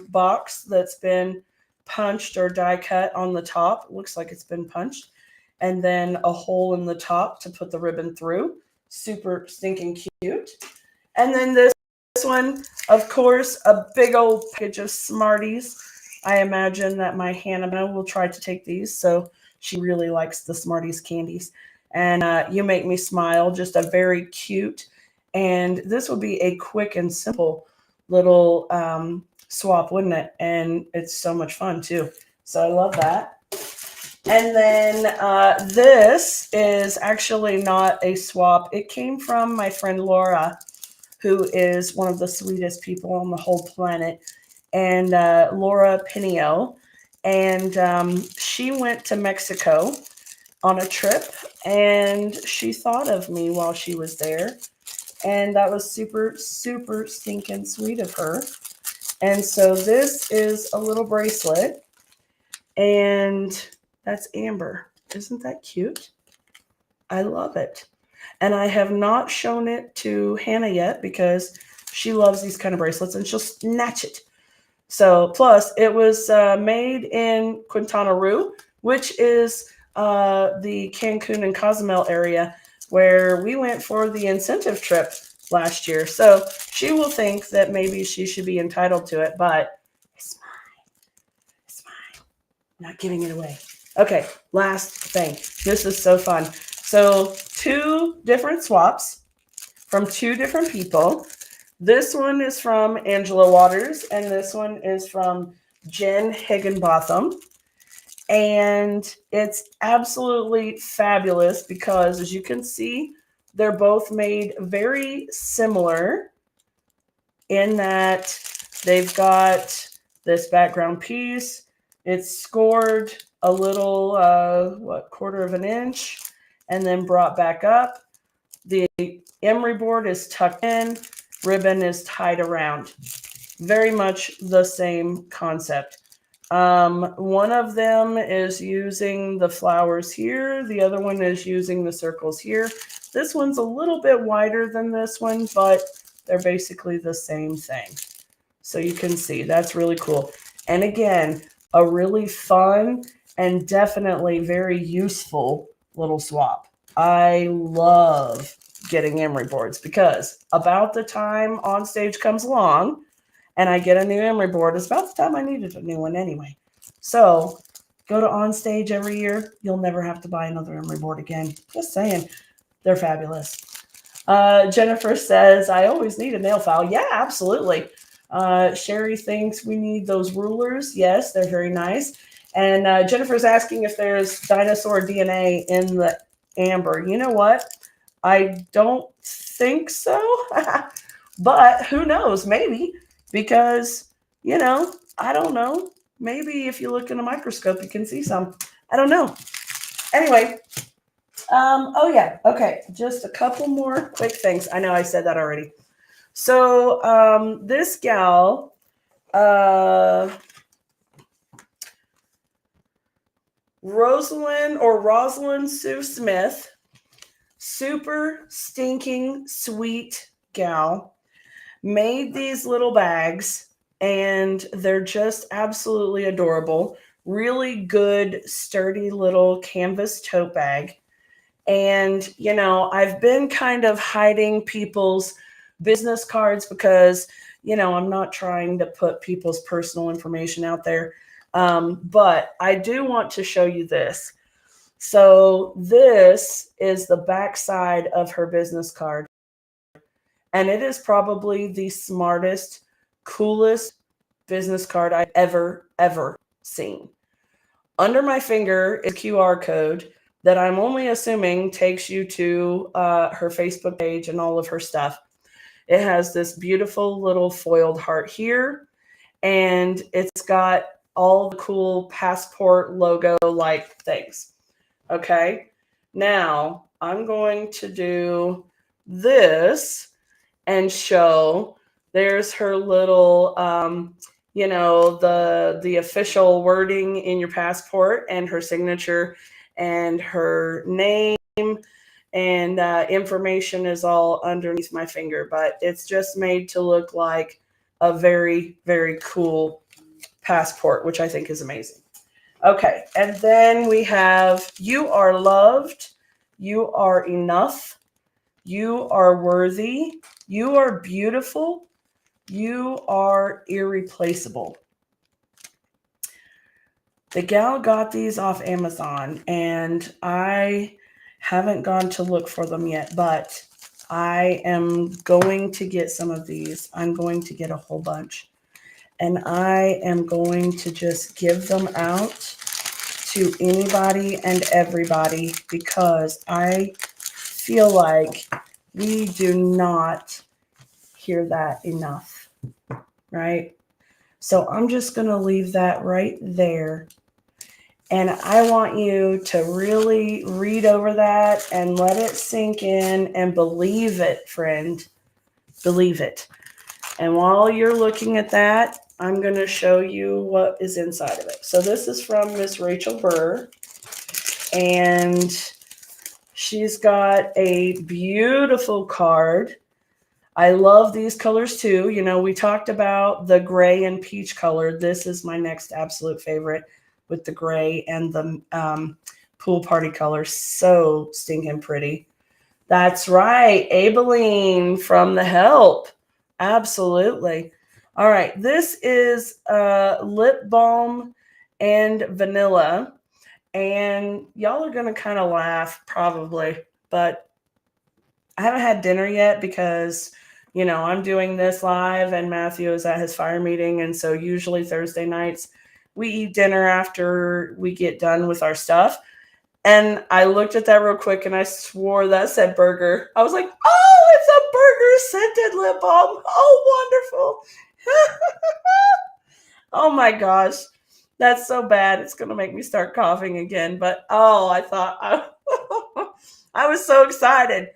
box that's been punched or die cut on the top. It looks like it's been punched. And then a hole in the top to put the ribbon through. Super stinking cute. And then this one, of course, a big old package of Smarties. I imagine that my Hannah will try to take these. So she really likes the Smarties candies. And You Make Me Smile, just a very cute. And this would be a quick and simple little swap, wouldn't it? And it's so much fun too. So I love that. And then this is actually not a swap. It came from my friend Laura, who is one of the sweetest people on the whole planet, and Laura Pinio. And she went to Mexico on a trip, and she thought of me while she was there. And that was super, super stinking sweet of her. And so this is a little bracelet, and that's Amber. Isn't that cute? I love it. And I have not shown it to Hannah yet because she loves these kind of bracelets and she'll snatch it. So, plus, it was made in Quintana Roo, which is the Cancun and Cozumel area where we went for the incentive trip last year. So she will think that maybe she should be entitled to it, but it's mine. It's mine. I'm not giving it away. Okay, last thing. This is so fun. So 2 different swaps from 2 different people. This one is from Angela Waters, and this one is from Jen Higginbotham. And it's absolutely fabulous because, as you can see, they're both made very similar in that they've got this background piece. It's scored a little, 1/4 of an inch, and then brought back up. The emery board is tucked in, ribbon is tied around. Very much the same concept. One of them is using the flowers here. The other one is using the circles here. This one's a little bit wider than this one, but they're basically the same thing. So you can see that's really cool. And again, a really fun and definitely very useful little swap. I love getting emery boards because about the time On Stage comes along and I get a new emery board, it's about the time I needed a new one anyway. So go to On Stage every year. You'll never have to buy another emery board again. Just saying. They're fabulous. Jennifer says, I always need a nail file. Yeah, absolutely. Sherry thinks we need those rulers. Yes, they're very nice. And Jennifer's asking if there's dinosaur DNA in the amber. You know what? I don't think so. But who knows? Maybe. Because, I don't know. Maybe if you look in a microscope, you can see some. I don't know. Anyway. Oh, yeah. Okay. Just a couple more quick things. I know I said that already. So this gal, Rosalind Sue Smith, super stinking sweet gal, made these little bags, and they're just absolutely adorable. Really good, sturdy little canvas tote bag. And, I've been kind of hiding people's business cards because, I'm not trying to put people's personal information out there. But I do want to show you this. So this is the back side of her business card. And it is probably the smartest, coolest business card I've ever seen. Under my finger is a QR code that I'm only assuming takes you to her Facebook page and all of her stuff. It has this beautiful little foiled heart here, and it's got all the cool passport logo-like things. Okay, now I'm going to do this and show. There's her little, the official wording in your passport and her signature and her name, and information is all underneath my finger, but it's just made to look like a very, very cool passport, which I think is amazing. Okay, and then we have you are loved, you are enough, you are worthy, you are beautiful, you are irreplaceable. The gal got these off Amazon, and I haven't gone to look for them yet, but I am going to get some of these. I'm going to get a whole bunch, and I am going to just give them out to anybody and everybody because I feel like we do not hear that enough, right? So I'm just going to leave that right there. And I want you to really read over that and let it sink in and believe it, friend. Believe it. And while you're looking at that, I'm going to show you what is inside of it. So this is from Miss Rachel Burr. And she's got a beautiful card. I love these colors too. You know, we talked about the gray and peach color. This is my next absolute favorite with the gray and the pool party color. So stinking pretty. That's right. Abilene from The Help. Absolutely. All right. This is lip balm and vanilla. And y'all are going to kind of laugh probably, but I haven't had dinner yet because, you know, I'm doing this live and Matthew is at his fire meeting. And so usually Thursday nights we eat dinner after we get done with our stuff. And I looked at that real quick and I swore that said burger. I was like, oh, it's a burger scented lip balm. Oh, wonderful. Oh my gosh. That's so bad. It's going to make me start coughing again. But oh, I was so excited.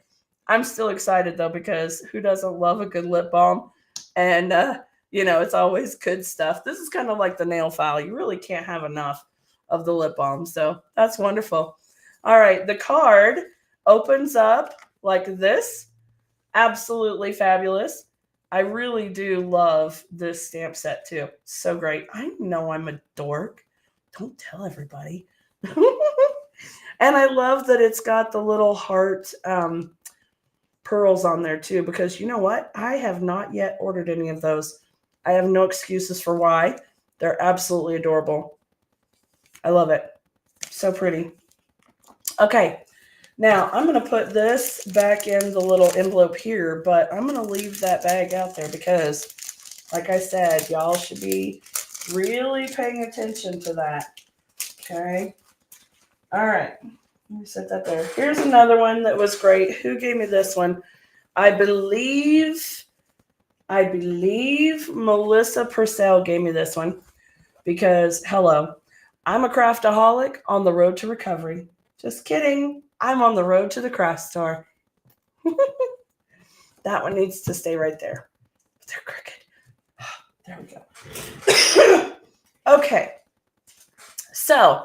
I'm still excited though, because who doesn't love a good lip balm? And, you know, it's always good stuff. This is kind of like the nail file. You really can't have enough of the lip balm. So that's wonderful. All right. The card opens up like this. Absolutely fabulous. I really do love this stamp set too. So great. I know I'm a dork. Don't tell everybody. And I love that it's got the little heart pearls on there too, because you know what? I have not yet ordered any of those. I have no excuses for why. They're absolutely adorable. I love it. So pretty. Okay. Now, I'm going to put this back in the little envelope here, but I'm going to leave that bag out there because, like I said, y'all should be really paying attention to that. Okay? All right. Let me set that there. Here's another one that was great. Who gave me this one? I believe Melissa Purcell gave me this one because, hello, I'm a craftaholic on the road to recovery. Just kidding. I'm on the road to the craft store. That one needs to stay right there. They're crooked. There we go. Okay. So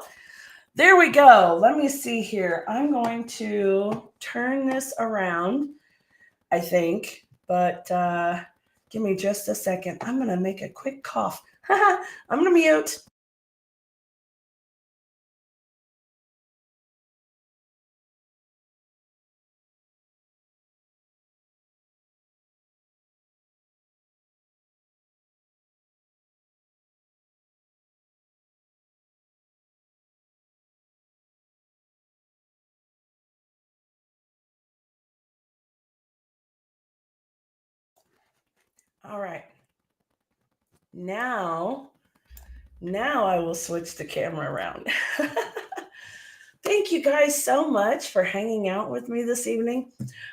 there we go. Let me see here. I'm going to turn this around, I think, but give me just a second. I'm going to make a quick cough. I'm going to mute. All right. Now I will switch the camera around. Thank you guys so much for hanging out with me this evening.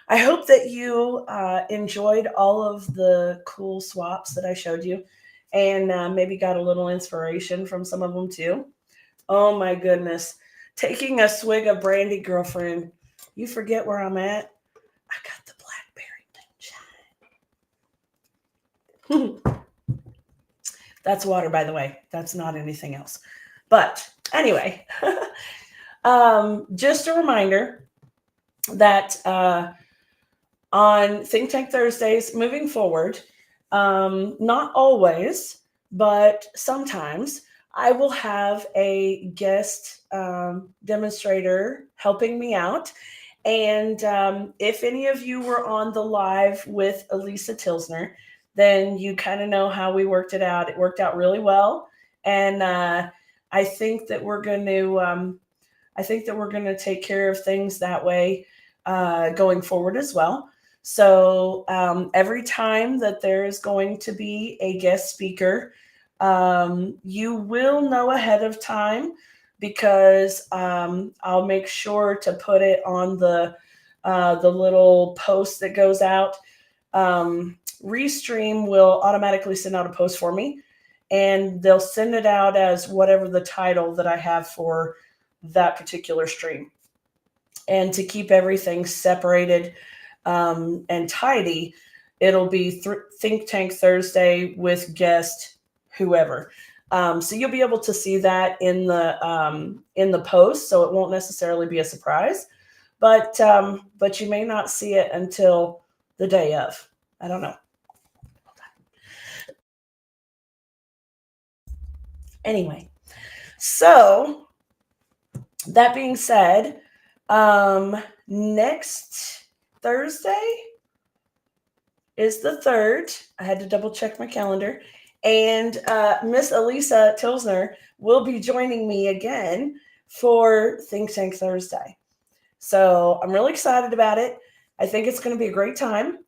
I hope that you enjoyed all of the cool swaps that I showed you and maybe got a little inspiration from some of them too. Oh my goodness. Taking a swig of brandy, girlfriend. You forget where I'm at? I got the blackberry moonshine. That's water, by the way. That's not anything else. But anyway, just a reminder that on Think Tank Thursdays moving forward, not always, but sometimes I will have a guest demonstrator helping me out. And if any of you were on the live with Elisa Tilsner, then you kind of know how we worked it out. It worked out really well, and I think that we're going to take care of things that way going forward as well. So every time that there is going to be a guest speaker, you will know ahead of time because I'll make sure to put it on the little post that goes out. Restream will automatically send out a post for me, and they'll send it out as whatever the title that I have for that particular stream. And to keep everything separated and tidy, it'll be Think Tank Thursday with guest whoever. So you'll be able to see that in the post, so it won't necessarily be a surprise, but you may not see it until the day of. I don't know. Anyway, so that being said, next Thursday is the 3rd. I had to double check my calendar. And Miss Elisa Tilsner will be joining me again for Think Tank Thursday. So I'm really excited about it. I think it's going to be a great time.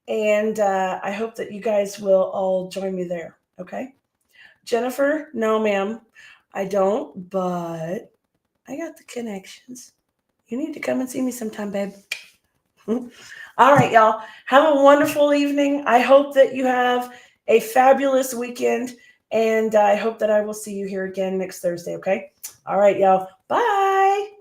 And I hope that you guys will all join me there. Okay. Jennifer, no, ma'am, I don't, but I got the connections. You need to come and see me sometime, babe. All right, y'all. Have a wonderful evening. I hope that you have a fabulous weekend, and I hope that I will see you here again next Thursday, okay? All right, y'all. Bye.